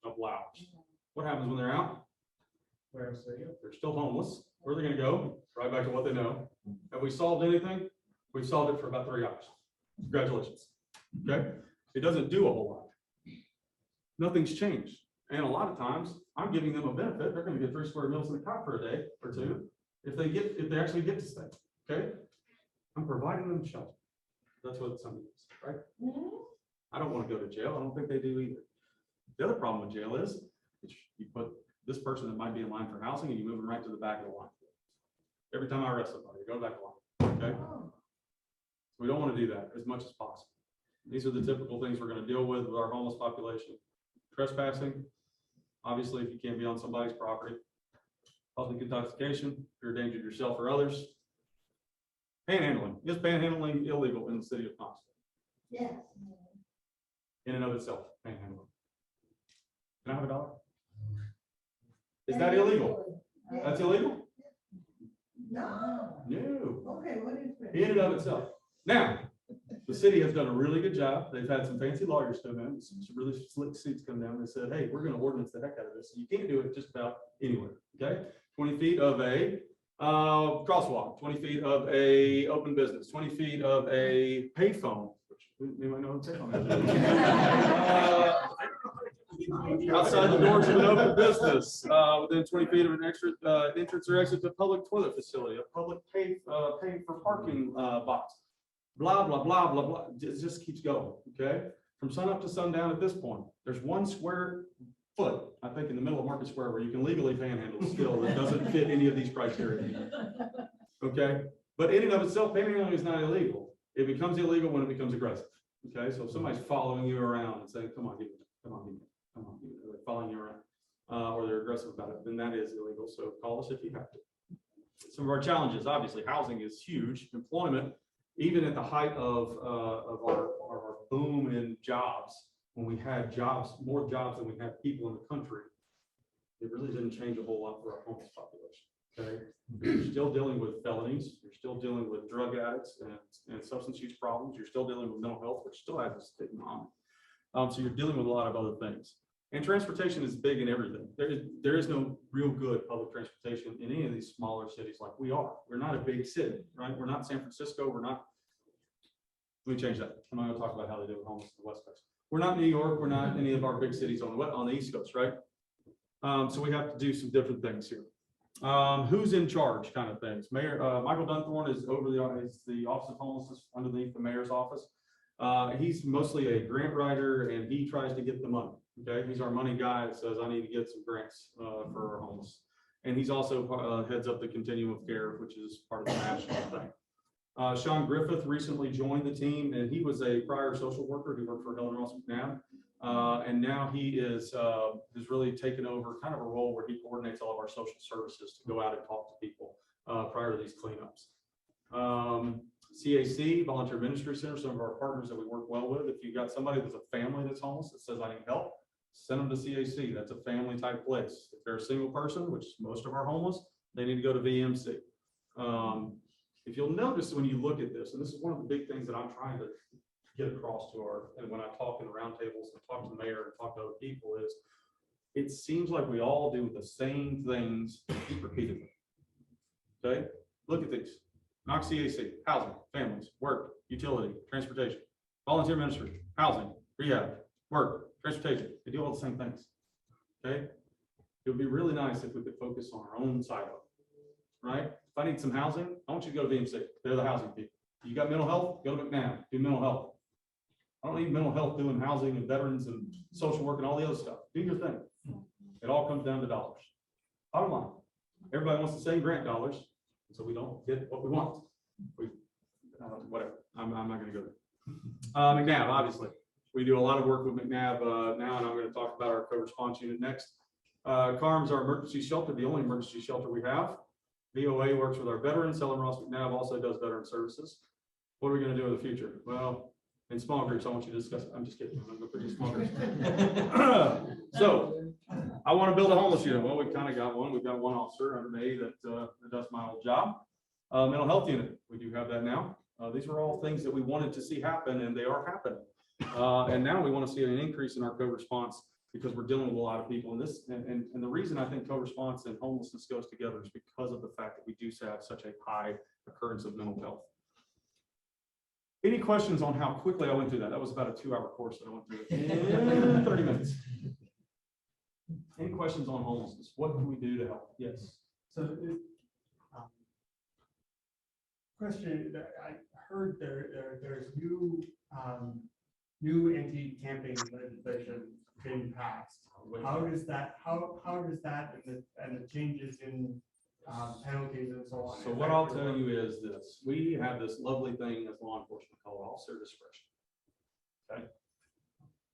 A couple hours. What happens when they're out? They're still homeless. Where are they gonna go? Right back to what they know. Have we solved anything? We've solved it for about 3 hours. Congratulations. Okay? It doesn't do a whole lot. Nothing's changed. And a lot of times I'm giving them a benefit. They're going to get 3 square meals in a cot for a day or two if they actually get to stay. Okay? I'm providing them shelter. That's what somebody is, right? I don't want to go to jail. I don't think they do either. The other problem with jail is you put this person that might be in line for housing and you move them right to the back of the line. Every time I arrest somebody, they go back to the line. Okay? We don't want to do that as much as possible. These are the typical things we're going to deal with our homeless population. Trespassing, obviously, if you can't be on somebody's property. Public intoxication, if you're a danger to yourself or others. Panhandling. Is panhandling illegal in the city of Knoxville? yes. In and of itself, panhandling. Can I have $1? Is that illegal? That's illegal? No. No. Okay, what is it? In and of itself. Now, the city has done a really good job. They've had some fancy lawyers come in, some really slick suits come down and said, hey, we're going to ordinance the heck out of this. You can't do it just about anywhere. Okay? 20 feet of a crosswalk, 20 feet of a open business, 20 feet of a payphone, which anybody know what a payphone is? Outside the doors of an open business, within 20 feet of an extra entrance or exit to a public toilet facility, a public pay for parking box. Blah, blah, blah, blah, blah. It just keeps going, okay? From sun up to sundown at this point, there's 1 square foot, I think, in the middle of Market Square where you can legally panhandle still that doesn't fit any of these criteria. Okay? But in and of itself, panhandling is not illegal. It becomes illegal when it becomes aggressive. Okay? So if somebody's following you around and saying, come on, give me that, come on, give me that, come on, give me that, they're following you around, or they're aggressive about it, then that is illegal. So call us if you have to. Some of our challenges, obviously, housing is huge. Employment, even at the height of our boom in jobs, when we had jobs, more jobs than we had people in the country, it really didn't change a whole lot for our homeless population. Okay, you're still dealing with felonies, you're still dealing with drug addicts and substance use problems, you're still dealing with mental health, which still has a stigma on it. So you're dealing with a lot of other things. And transportation is big in everything. There is no real good public transportation in any of these smaller cities like we are. We're not a big city, right? We're not San Francisco. We're not. Let me change that. I'm not going to talk about how they deal with homeless on the West Coast. We're not New York. We're not any of our big cities on the East Coast, right? So we have to do some different things here. Who's in charge, kind of things. Mayor Michael Dunthorne is the Office of Homelessness underneath the mayor's office. He's mostly a grant writer, and he tries to get the money. Okay, he's our money guy that says, I need to get some grants for our homeless. And he's also heads up the Continuum of Care, which is part of the national thing. Sean Griffith recently joined the team, and he was a prior social worker who worked for Helen Ross McNabb. And now he has really taken over kind of a role where he coordinates all of our social services to go out and talk to people prior to these cleanups. CAC, Volunteer Ministry Center, some of our partners that we work well with. If you've got somebody with a family that's homeless that says, I need help, send them to CAC. That's a family type place. If they're a single person, which most of our homeless, they need to go to VMC. If you'll notice when you look at this, and this is one of the big things that I'm trying to get across to and when I talk in the roundtables and talk to the mayor and talk to other people, is it seems like we all do the same things repeatedly. Okay, look at these. Knox CAC, housing, families, work, utility, transportation, volunteer ministry, housing, rehab, work, transportation. They do all the same things. Okay, it would be really nice if we could focus on our own silo, right? If I need some housing, I want you to go to VMC. They're the housing people. You got mental health, go to McNabb, do mental health. I don't need mental health doing housing and veterans and social work and all the other stuff. Do your thing. It all comes down to dollars. Bottom line, everybody wants the same grant dollars, so we don't get what we want. Whatever. I'm not going to go there. McNabb, obviously, we do a lot of work with McNabb now, and I'm going to talk about our co-response unit next. CARM's our emergency shelter, the only emergency shelter we have. VOA works with our veterans. Helen Ross McNabb also does veteran services. What are we going to do in the future? Well, in small groups, I want you to discuss. I'm just kidding. I'm going to put you in small groups. So, I want to build a homeless unit. Well, we've kind of got one. We've got one officer under me that does my old job. Mental health unit. We do have that now. These are all things that we wanted to see happen, and they are happening. And now we want to see an increase in our co-response because we're dealing with a lot of people. And the reason I think co-response and homelessness goes together is because of the fact that we do have such a high occurrence of mental health. Any questions on how quickly I went through that? That was about a 2-hour course that I went through in 30 minutes. Any questions on homelessness? What can we do to help? Yes. So, question, I heard there's new anti-camping legislation being passed. How does that and the changes in penalties and so on? So what I'll tell you is this: we have this lovely thing as law enforcement called officer discretion. Okay.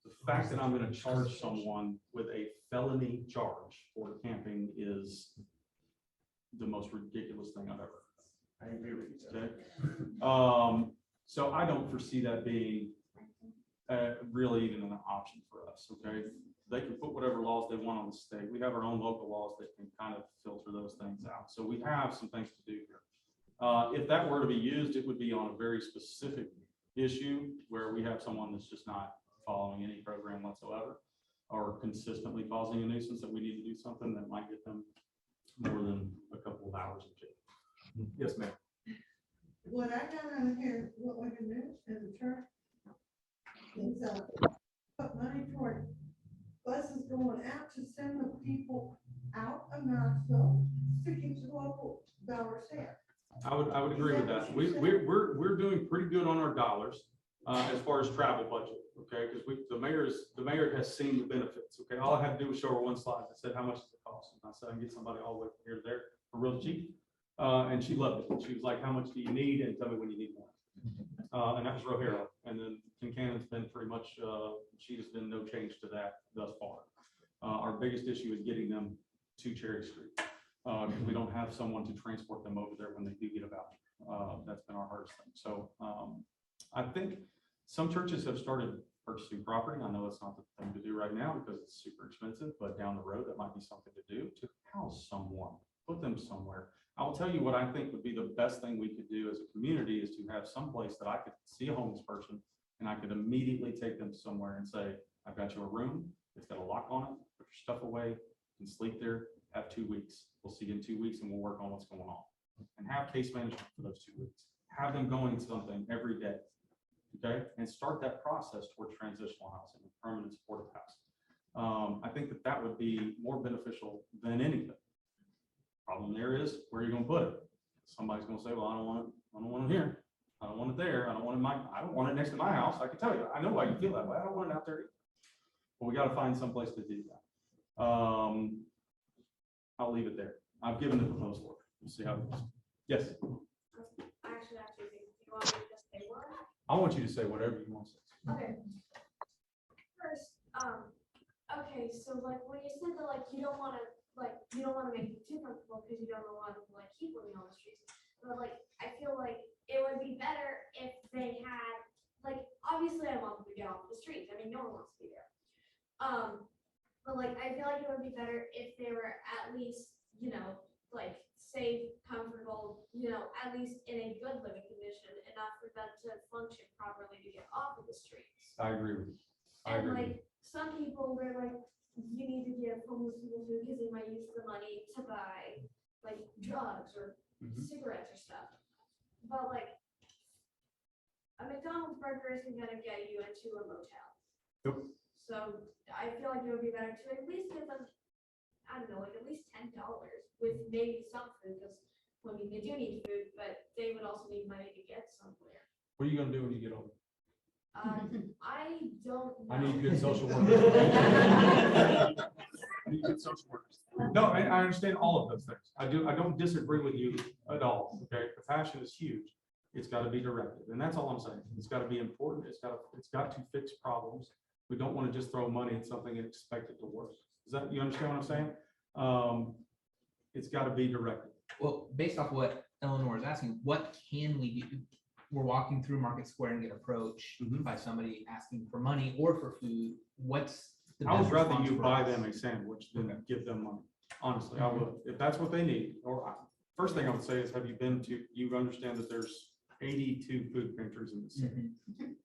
The fact that I'm going to charge someone with a felony charge for camping is the most ridiculous thing I've ever heard. I agree with you. Okay. So I don't foresee that being really even an option for us. Okay. They can put whatever laws they want on the state. We have our own local laws that can kind of filter those things out. So we have some things to do here. If that were to be used, it would be on a very specific issue where we have someone that's just not following any program whatsoever or consistently causing a nuisance that we need to do something that might get them more than a couple of hours in jail. Yes, ma'am. What I got out of here, what we can do as a church is put money toward buses going out to send the people out of Knoxville to keep the local dollars there. I would agree with that. We're doing pretty good on our dollars as far as travel budget. Okay, because the mayor has seen the benefits. Okay, all I had to do was show her one slide that said how much does it cost, and I said I can get somebody all the way from here to there for real cheap, and she loved it. She was like, "How much do you need?" and tell me when you need more. And that was Rohero. And then Kincannon's been pretty much she has been no change to that thus far. Our biggest issue is getting them to Cherry Street because we don't have someone to transport them over there when they do get about. That's been our hardest thing. So I think some churches have started purchasing property. I know it's not the thing to do right now because it's super expensive, but down the road, that might be something to do to house someone, put them somewhere. I'll tell you what I think would be the best thing we could do as a community is to have some place that I could see a homeless person and I could immediately take them somewhere and say, I've got you a room. It's got a lock on it. Put your stuff away. You can sleep there. Have 2 weeks. We'll see you in 2 weeks and we'll work on what's going on and have case management for those 2 weeks. Have them going to something every day. Okay, and start that process toward transitional housing and permanent supportive housing. I think that would be more beneficial than anything. Problem there is where you're going to put it. Somebody's going to say, "Well, I don't want it here. I don't want it there. I don't want it next to my house." I can tell you, I know why you feel that way. I don't want it out there either. But we got to find some place to do that. I'll leave it there. I've given it the most look. We'll see how it goes. Yes, I actually have two things. You want me to just say one? I want you to say whatever you want to say. Okay. First, okay, so like when you said that like you don't wanna make them too comfortable because you don't want to like keep living on the streets. But like I feel like it would be better if they had like obviously I want them to get off the streets. I mean no one wants to be there. But like I feel like it would be better if they were at least, like safe, comfortable, at least in a good living condition, enough for them to function properly to get off of the streets. I agree with you. I And agree. like some people, they're like, you need to give homeless people food because they might use the money to buy like drugs or Mhm. cigarettes or stuff. But like a McDonald's burger isn't gonna get you into a motel. Yep. So I feel like it would be better to at least give them, I don't know, like at least $10 with maybe some food because I mean they do need food, but they would also need money to get somewhere. What are you gonna do when you get older? I don't know. I need good social workers. I need good social workers. No, I understand all of those things. I don't disagree with you at all, okay? The passion is huge. It's gotta be directed, and that's all I'm saying. It's gotta be important. It's got to fix problems. We don't wanna just throw money at something and expect it to work. You understand what I'm saying? It's gotta be directed. Well, based off what Eleanor is asking, what can we do? We're walking through Market Square and get approached Mhm. by somebody asking for money or for food. What's the I would best rather response you for buy us? them a sandwich than Okay. give them money. Honestly, I would. If that's what they need, first thing I would say is, have you been to, you understand that there's 82 food pantries in the city. Mhm.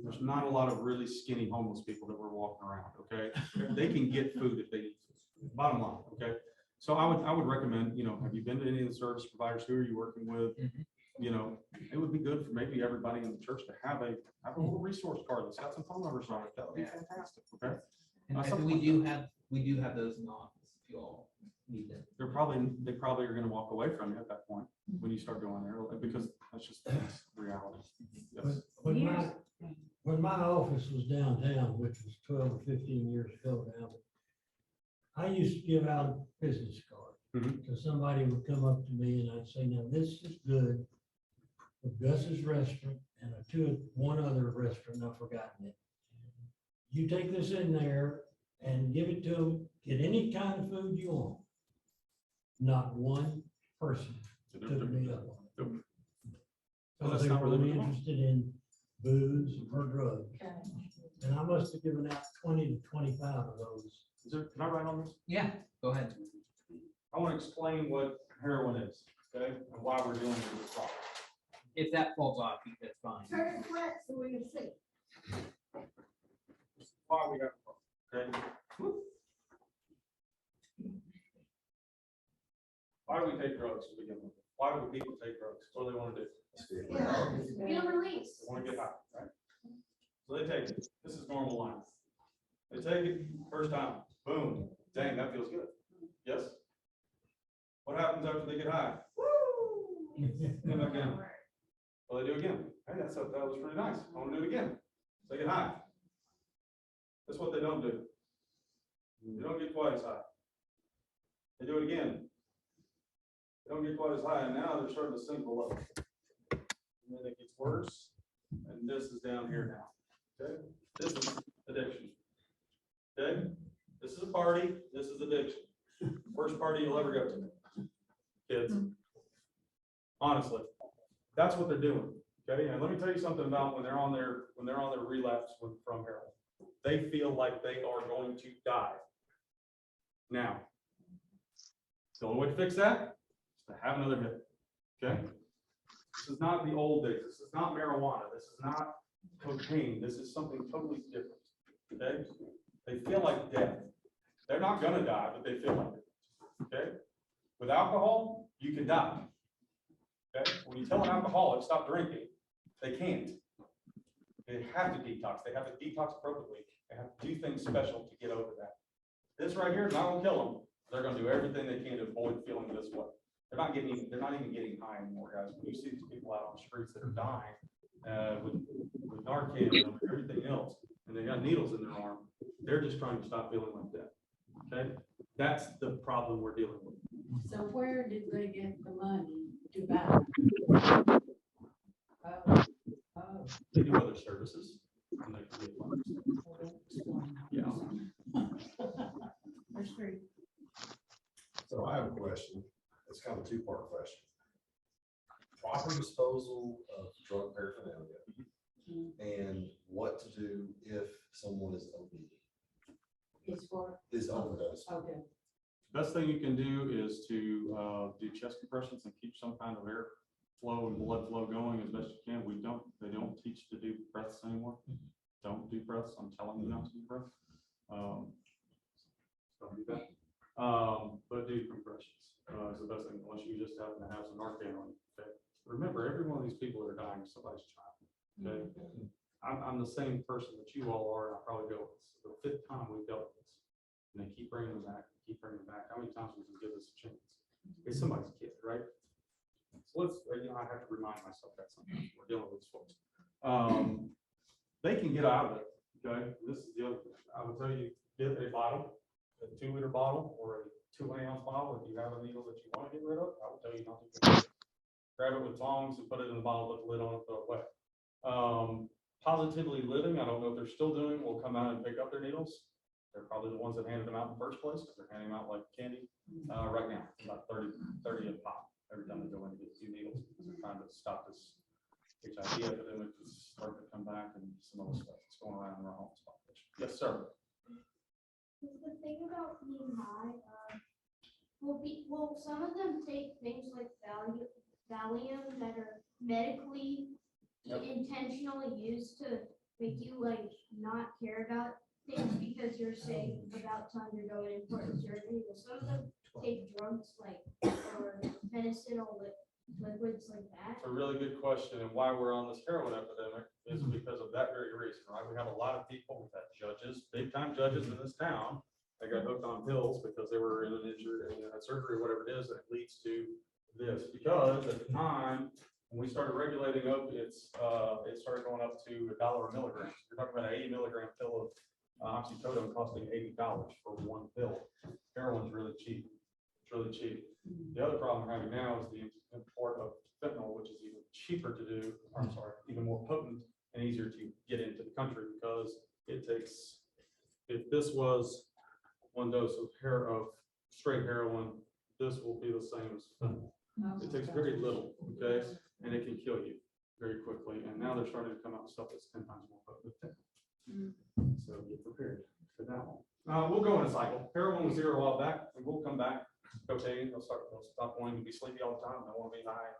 There's not a lot of really skinny homeless people that we're walking around, okay? They can get food if they need food. Bottom line, okay? So I would recommend, have you been to any of the service providers? Who are you working with? Mhm. It would be good for maybe everybody in the church to have a little resource card that's got some phone numbers on it. That would be Yeah. fantastic, okay? And something we like do have those in the office if you all need them. They probably are gonna walk away from you at that point when you start going there, because that's just reality. Yes. When my office was downtown, which was 12 or 15 years ago now, I used to give out a business card. Mhm. So somebody would come up to me and I'd say, now this is good for Gus's restaurant and one other restaurant, I've forgotten it. You take this in there and give it to them, get any kind of food you want. Not one person took me up on it. Well, So that's they not were really only what we want. interested in booze or drugs. And I must have given out 20 to 25 of those. Can I write on this? Yeah, go ahead. I want to explain what heroin is, okay, and why we're dealing with this problem. If that falls off, that's fine. Turn it flat so we can see. Why we got the problem, okay? Why do we take drugs to begin with? Why do people take drugs? What do they want to do? Get a release. They want to get high, right? So they take it. This is normal life. They take it first time, boom, dang, that feels good. Yes? What happens after they get high? Come back down. Well, they do again. Hey, that was pretty nice. I want to do it again. So they get high. That's what they don't do. They don't get quite as high. They do it again. They don't get quite as high, and now they're starting to sink below. And then it gets worse, and this is down here now. Okay? This is addiction. Okay? This is a party, this is addiction. Worst party you'll ever go to. Kids. Honestly. That's what they're doing. Okay? And let me tell you something about when they're on their relapse from heroin. They feel like they are going to die. Now, the only way to fix that is to have another hit. Okay? This is not the old days. This is not marijuana. This is not cocaine. This is something totally different. Okay? They feel like death. They're not gonna die, but they feel like it. Okay? With alcohol, you can die. Okay? When you tell an alcoholic stop drinking, they can't. They have to detox. They have to detox appropriately. They have to do things special to get over that. This right here is not gonna kill them. They're gonna do everything they can to avoid feeling this way. They're not even getting high anymore, guys. When you see these people out on the streets that are dying with Narcan and everything else, and they got needles in their arm, they're just trying to stop feeling like that. Okay? That's the problem we're dealing with. So where did they get the money to buy? Oh, oh, They do other services. And they can get loans. well, that explains. Yeah. There's three. So I have a question. It's kind of a two-part question. Proper disposal of drug paraphernalia and what to do if someone is OD, It's for, is overdose. okay. Best thing you can do is to do chest compressions and keep some kind of air flow and blood flow going as best you can. They don't teach to do breaths anymore. Don't do breaths. I'm telling you not to do breaths. Don't do that. But do compressions is the best thing, unless you just happen to have some Narcan on you. Okay? Remember, every one of these people that are dying is somebody's child. Okay? I'm the same person that you all are, and I probably go, it's the 5th time we've dealt with this. And they keep bringing them back, keep bringing them back. How many times we can give this a chance? It's somebody's kid, right? So let's, I have to remind myself that sometimes we're dealing with these folks. They can get out of it, okay? This is the other thing. I would tell you, get a bottle, a 2-liter bottle or a 2-ounce bottle. If you have a needle that you want to get rid of, I would tell you not to get rid of it. Grab it with tongs and put it in the bottle, put the lid on it, throw it away. Positively Living, I don't know if they're still doing, will come out and pick up their needles. They're probably the ones that handed them out in the first place, because they're handing them out like candy right now, about 30 a pop every time they go in to get 2 needles, because they're trying to stop this HIV epidemic that's starting to come back and some other stuff that's going around in our homeless population. Yes, sir. The thing about being high, will some of them take things like Valium that are medically intentionally used to make you like not care about things because you're saying about time you're going in for surgery? Will some of them take drugs like or medicinal liquids like that? It's a really good question, and why we're on this heroin epidemic is because of that very reason, right? We have a lot of people, we've had judges, big time judges in this town, that got hooked on pills because they were in an injury and had surgery, whatever it is, and it leads to this. Because at the time, when we started regulating opiates, it started going up to $1 a milligram. You're talking about an 80 milligram pill of oxycodone costing $80 for one pill. Heroin's really cheap. It's really cheap. The other problem we're having now is the import of fentanyl, which is even cheaper to do, or I'm sorry, even more potent and easier to get into the country, because it takes, if this was one dose of straight heroin, this will be the same as fentanyl. It takes very little, okay, and it can kill you very quickly. And now they're starting to come out with stuff that's 10 times more potent. So get prepared for that one. We'll go in a cycle. Heroin was 0 a while back, and we'll come back. Cocaine, they'll stop wanting to be sleepy all the time. They'll want to be high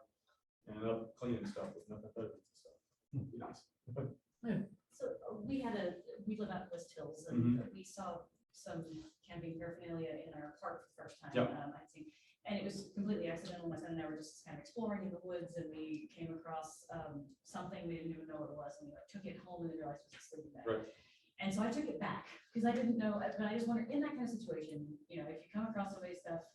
and end up cleaning stuff with methamphetamines and stuff. Be nice. So we live out in West Hills, and we saw some camping paraphernalia in our park for the first time. Yep. I think, and it was completely accidental. My son and I were just kind of exploring in the woods, and we came across something we didn't even know what it was, and we took it home and realized it was a sleeping bag. Right. And so I took it back because I didn't know. But I just wonder, in that kind of situation, if you come across somebody's stuff,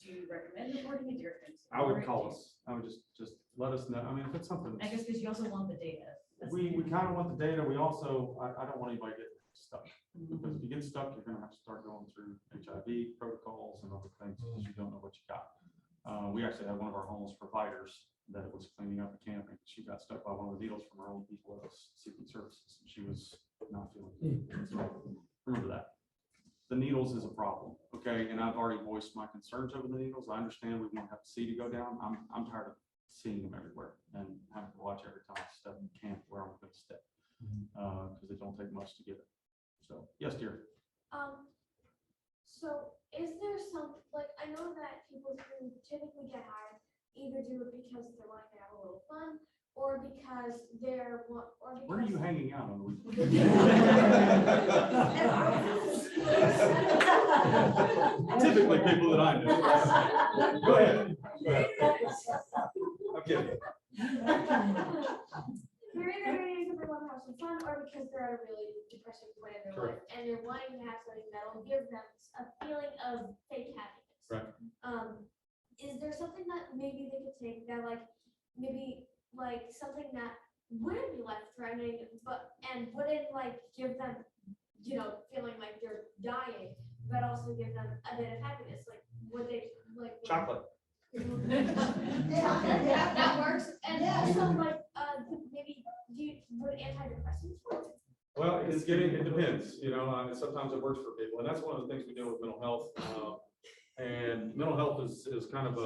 do you recommend reporting it? Do you recommend I would call us. I would just let us know. I mean, if it's something. I guess because you also want the data. We kind of want the data. We also, I don't want anybody getting stuck. Because if you get stuck, you're going to have to start going through HIV protocols and other things because you don't know what you got. We actually had one of our homeless providers that was cleaning up a camping. She got stuck by one of the needles from her own people that was seeking services. She was not feeling good. So remember that. The needles is a problem, okay? And I've already voiced my concerns over the needles. I understand we won't have to see to go down. I'm tired of seeing them everywhere and having to watch every time I step in camp where I'm going to step because it don't take much to get it. So yes, dear. So is there some, like, I know that people who typically get hired either do it because they want to have a little fun or because they're, or because. Where are you hanging out on the weekend? Typically people that I know. Go ahead. I'm kidding. They're either doing it because they want to have some fun or because they're at a really depressing point in their life and they're wanting to have something that will give them a feeling of fake happiness. Right. Is there something that maybe they could take that maybe something that wouldn't be life threatening and wouldn't give them feeling like they're dying, but also give them a bit of happiness, like would they, like. Chocolate. Yeah, that works, and also like, maybe, would antidepressants work? Well, it depends, you know, sometimes it works for people, and that's one of the things we do with mental health. And mental health is kind of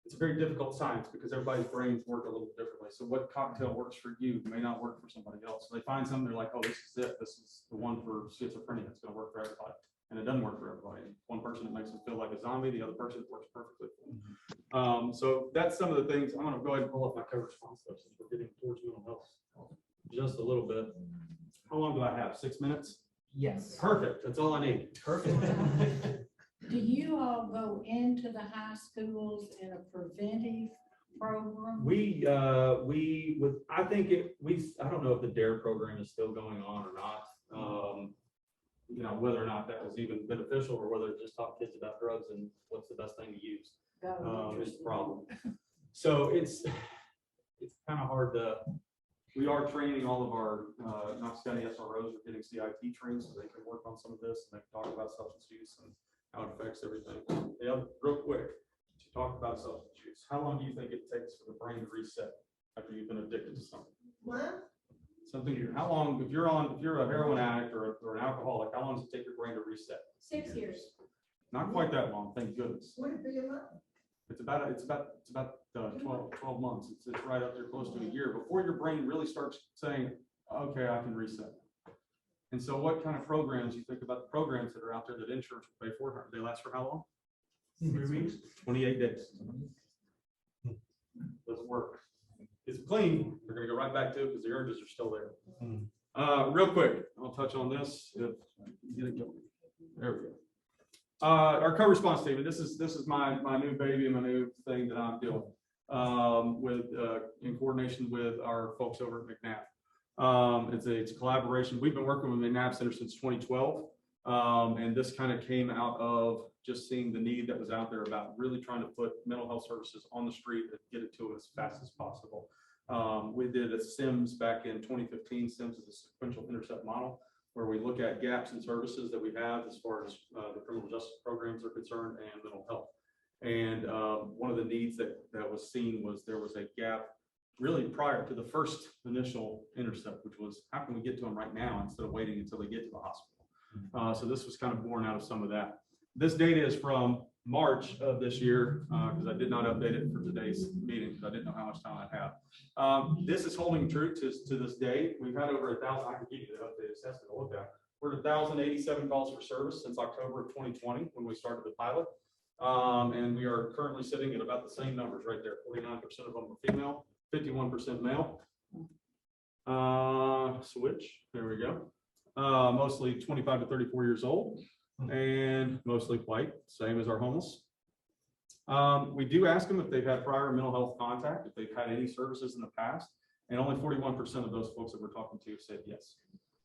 it's a very difficult science because everybody's brains work a little differently. So what cocktail works for you may not work for somebody else. So they find something, they're like, oh, this is it. This is the one for schizophrenia. It's going to work for everybody. And it doesn't work for everybody. One person, it makes them feel like a zombie. The other person, it works perfectly for them. So that's some of the things. I'm going to go ahead and pull up my co-response stuff since we're getting towards mental health just a little bit. How long do I have? 6 minutes? Yes. Perfect. That's all I need. Perfect. Do you all go into the high schools in a preventive program? I think I don't know if the DARE program is still going on or not. You know, whether or not that was even beneficial or whether it just taught kids about drugs and what's the best thing to use is the problem. So it's kind of hard to, we are training all of our Knoxville County SROs are getting CIT trained so they can work on some of this and they can talk about substance use and how it affects everything. Real quick, to talk about substance use, how long do you think it takes for the brain to reset after you've been addicted to something? What? How long, if you're a heroin addict or an alcoholic, how long does it take your brain to reset? 6 years. Not quite that long, thank goodness. Would it be a month? It's about 12 months. It's right up there close to a year before your brain really starts saying, okay, I can reset. And so what kind of programs, you think about the programs that are out there that insurance will pay for, they last for how long? 3 weeks, 28 days. Doesn't work. It's clean. We're gonna go right back to it because the urges are still there. Real quick, I'll touch on this. There we go. Our co-response team, and this is my new baby and my new thing that I'm doing in coordination with our folks over at McNabb. It's a collaboration. We've been working with McNabb Center since 2012, and this kind of came out of just seeing the need that was out there about really trying to put mental health services on the street and get it to them as fast as possible. We did a SIMS back in 2015. SIMS is a sequential intercept model where we look at gaps in services that we have as far as the criminal justice programs are concerned and mental health. And one of the needs that was seen was there was a gap really prior to the first initial intercept, which was how can we get to them right now instead of waiting until they get to the hospital. So this was kind of born out of some of that. This data is from March of this year because I did not update it for today's meeting because I didn't know how much time I'd have. This is holding true to this day. We've had over 1,000. I can give you the updated assessment to look at. We're at 1,087 calls for service since October of 2020 when we started the pilot. And we are currently sitting at about the same numbers right there. 49% of them are female, 51% male. Switch, there we go. Mostly 25 to 34 years old and mostly white, same as our homeless. We do ask them if they've had prior mental health contact, if they've had any services in the past, and only 41% of those folks that we're talking to said yes.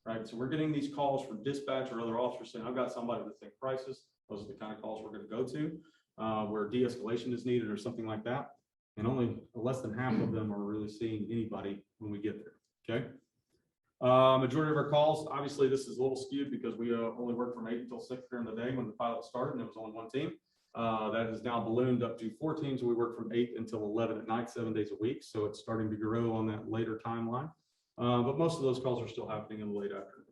Right, so we're getting these calls from dispatch or other officers saying, I've got somebody that's in crisis. Those are the kind of calls we're going to go to where de-escalation is needed or something like that. And only less than half of them are really seeing anybody when we get there. Okay. Majority of our calls, obviously this is a little skewed because we only work from 8 until 6 during the day when the pilot started and there was only one team. That has now ballooned up to 4 teams. We work from 8 until 11 at night, 7 days a week. So it's starting to grow on that later timeline. But most of those calls are still happening in the late afternoon.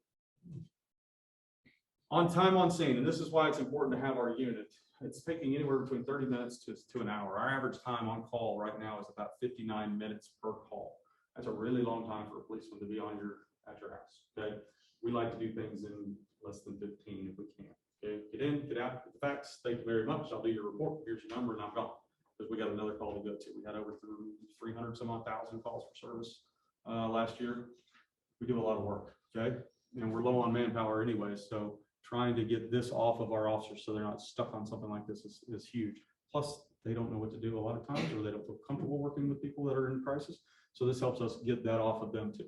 On time on scene, and this is why it's important to have our unit. It's taking anywhere between 30 minutes to an hour. Our average time on call right now is about 59 minutes per call. That's a really long time for a policeman to be at your house. Okay, we like to do things in less than 15 if we can. Okay, get in, get out, get the facts. Thank you very much. I'll do your report. Here's your number, and I'm gone. Because we got another call to go to. We had over 300 some odd thousand calls for service last year. We do a lot of work. Okay, and we're low on manpower anyway, so trying to get this off of our officers so they're not stuck on something like this is huge. Plus, they don't know what to do a lot of times, or they don't feel comfortable working with people that are in crisis. So this helps us get that off of them too.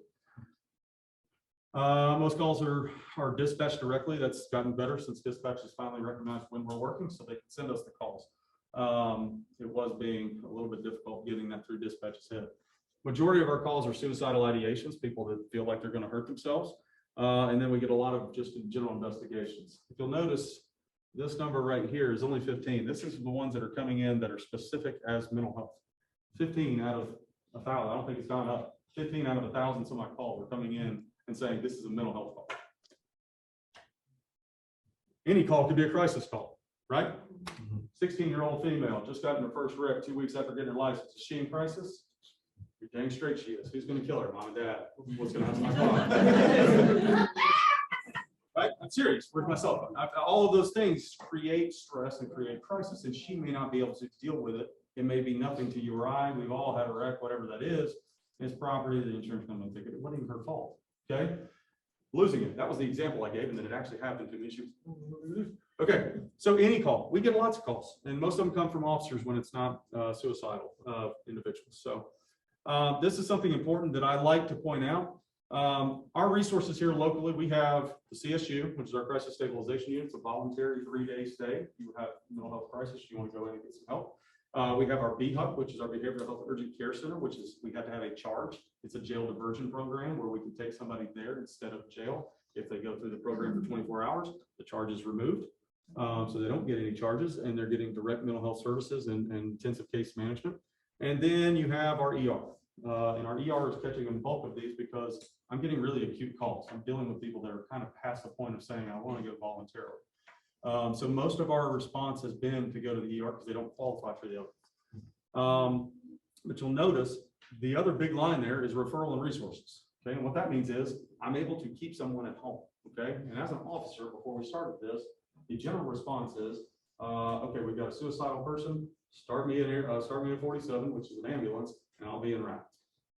Most calls are dispatched directly. That's gotten better since dispatch has finally recognized when we're working, so they can send us the calls. It was being a little bit difficult getting that through dispatch's head. Majority of our calls are suicidal ideations, people that feel like they're going to hurt themselves. And then we get a lot of just general investigations. If you'll notice, this number right here is only 15. This is the ones that are coming in that are specific as mental health. 15 out of 1,000. I don't think it's gone up. 15 out of 1,000 some of my calls are coming in and saying this is a mental health call. Any call could be a crisis call, right? 16-year-old female just got in her first wreck 2 weeks after getting her license. Is she in crisis? You're dang straight she is. Who's going to kill her, mom and dad? What's going to happen to my car? Right? I'm serious. Where's my cell phone? All of those things create stress and create crisis, and she may not be able to deal with it. It may be nothing to you or I. We've all had a wreck, whatever that is. It's property, the insurance company will take it. It wasn't even her fault. Okay? Losing it. That was the example I gave, and then it actually happened to me. She was, okay. So any call, we get lots of calls, and most of them come from officers when it's not suicidal individuals. So this is something important that I like to point out. Our resources here locally, we have the CSU, which is our crisis stabilization unit. It's a voluntary 3-day stay. You have mental health crisis, you want to go in and get some help. We have our BHUC, which is our Behavioral Health Urgent Care Center, which is, we have to have a charge. It's a jail diversion program where we can take somebody there instead of jail. If they go through the program for 24 hours, the charge is removed. So they don't get any charges, and they're getting direct mental health services and intensive case management. And then you have our ER. And our ER is catching a bulk of these because I'm getting really acute calls. I'm dealing with people that are kind of past the point of saying, I want to go voluntarily. So most of our response has been to go to the ER because they don't qualify for the other. But you'll notice the other big line there is referral and resources. Okay, and what that means is I'm able to keep someone at home. Okay, and as an officer, before we started this, the general response is, okay, we've got a suicidal person. Start me in 47, which is an ambulance, and I'll be in route.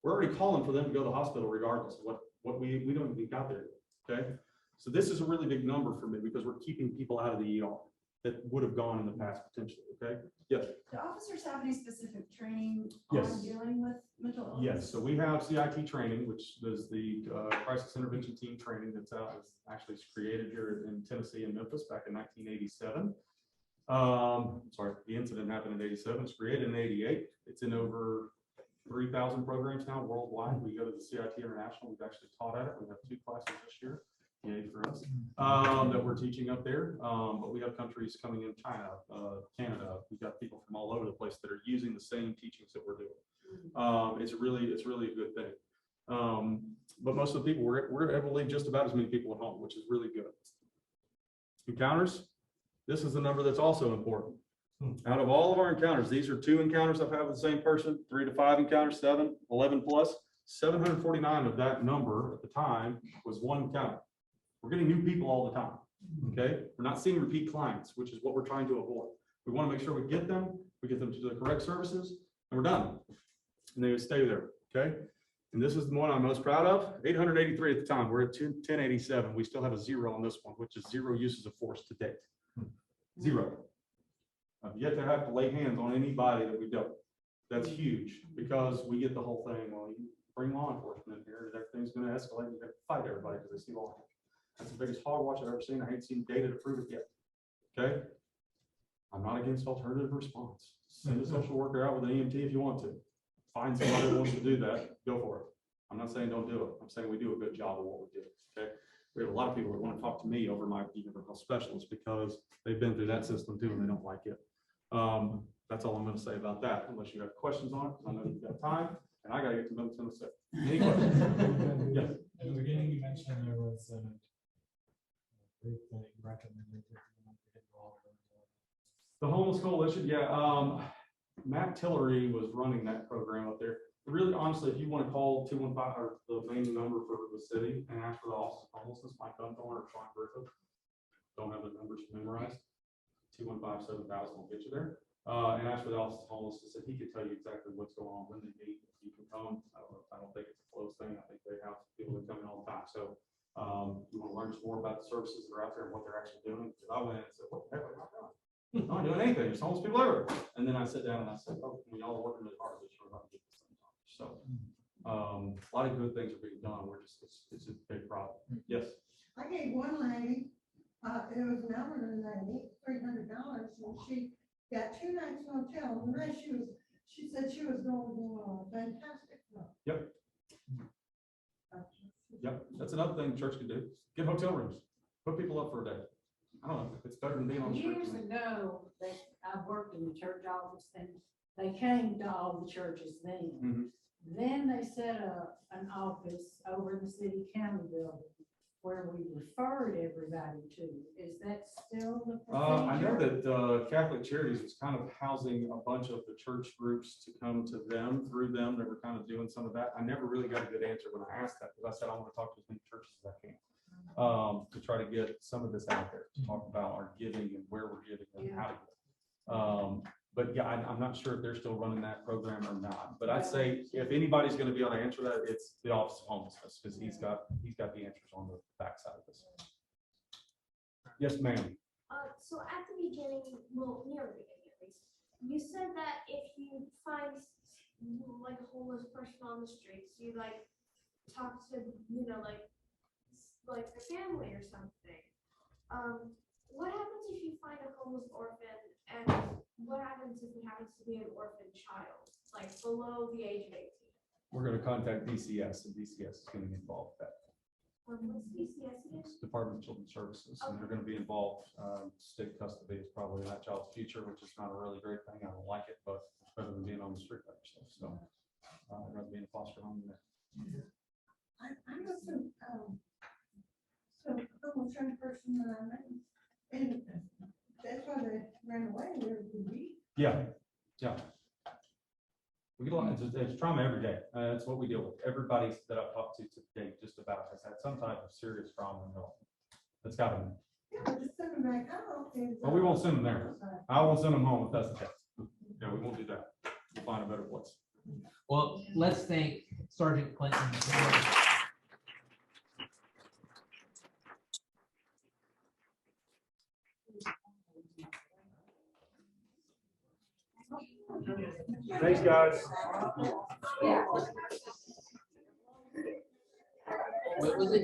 We're already calling for them to go to the hospital regardless of what we don't even got there. Okay, so this is a really big number for me because we're keeping people out of the ER that would have gone in the past potentially. Okay, yes. Do officers have any specific training Yes. on dealing with mental illness? Yes, so we have CIT training, which is the crisis intervention team training that's actually created here in Tennessee and Memphis back in 1987. Sorry, the incident happened in 87. It's created in 88. It's in over 3,000 programs now worldwide. We go to the CIT International. We've actually taught at it. We have 2 classes this year. Yay for us, that we're teaching up there. But we have countries coming in, China, Canada. We've got people from all over the place that are using the same teachings that we're doing. It's really a good thing. But most of the people, we're able to leave just about as many people at home, which is really good. Encounters. This is the number that's also important. Out of all of our encounters, these are 2 encounters I've had with the same person, 3 to 5 encounters, 7, 11 plus. 749 of that number at the time was 1 encounter. We're getting new people all the time. Okay, we're not seeing repeat clients, which is what we're trying to avoid. We want to make sure we get them to the correct services, and we're done. And they would stay there. Okay, and this is the one I'm most proud of. 883 at the time. We're at 1087. We still have a 0 on this one, which is 0 uses of force to date. 0. I've yet to have to lay hands on anybody that we don't. That's huge because we get the whole thing. Well, you bring law enforcement in here, everything's going to escalate. You got to fight everybody because they see law enforcement. That's the biggest hogwash I've ever seen. I ain't seen data to prove it yet. Okay, I'm not against alternative response. Send a social worker out with an EMT if you want to. Find somebody who wants to do that. Go for it. I'm not saying don't do it. I'm saying we do a good job of what we do. Okay. We have a lot of people that want to talk to me over my behavioral specialist because they've been through that system too and they don't like it. That's all I'm going to say about that, unless you have questions on it. I know you've got time, and I got to get to Memphis, Tennessee. Any questions? Yes. At the beginning, you mentioned there was a group that recommended that you might get involved in. The Homeless Coalition, yeah. Matt Tillery was running that program up there. Really, honestly, if you want to call 215 or the main number for the city and ask for the Office of Homelessness, Mike Dunthorne or Sean Griffith, don't have the numbers memorized. 215-7000 will get you there. And ask for the Office of Homelessness, and he could tell you exactly what's going on when they meet. You can come. I don't think it's a closed thing. I think they have people that come in all the time. So you want to learn some more about the services that are out there and what they're actually doing. Because I went in and said, what the heck am I doing? I'm not doing anything. There's homeless people everywhere. And then I sat down and I said, oh, we all are working really hard. This about to get this thing done. So a lot of good things are being done. We're just it's a big problem. Yes. I gave one lady, it was an elderly lady, $300, and she got 2 nights in a hotel. And then she said she was going to go on a fantastic trip. Yep. Yep, that's another thing the church could do. Get hotel rooms, put people up for a day. I don't know, it's better than being on the street. Years to me. ago, I worked in the church office and they came to all the churches then. Mhm. Then they set up an office over in the city county building where we referred everybody to. Is that still the I know procedure? that Catholic Charities was kind of housing a bunch of the church groups to come to them, through them, they were kind of doing some of that. I never really got a good answer when I asked that, because I said, I want to talk to as many churches as I can. To try to get some of this out there, to talk about our giving and where we're giving and how to give. But yeah, I'm not sure if they're still running that program or not, but I'd say if anybody's going to be able to answer that, it's the Office of Homelessness, because he's got the answers on the backside of this. Yes, ma'am. So at the beginning, well, near the beginning at least, you said that if you find like a homeless person on the streets, you like talk to, like the family or something. What happens if you find a homeless orphan, and what happens if it happens to be an orphan child, like below the age of 18? We're going to contact DCS, and DCS is going to be involved with that. What's DCS again? It's Department of Children's Services, and they're going to be involved. State custody is probably in that child's future, which is not a really great thing. I don't like it, but it's better than being on the street by yourself. So I'd rather be in a foster home than that. I know some almost young person that I know, and that's why they ran away, where it could be. Yeah, yeah. We get a lot, it's trauma every day. That's what we deal with. Everybody that I've talked to today just about has had some type of serious trauma in their life. That's got to be. Yeah, just send them back home. But we won't send them there. I won't send them home if that's the case. Yeah, we won't do that. We'll find a better place. Well, let's thank Sergeant Clinton. Thanks, guys. What was it?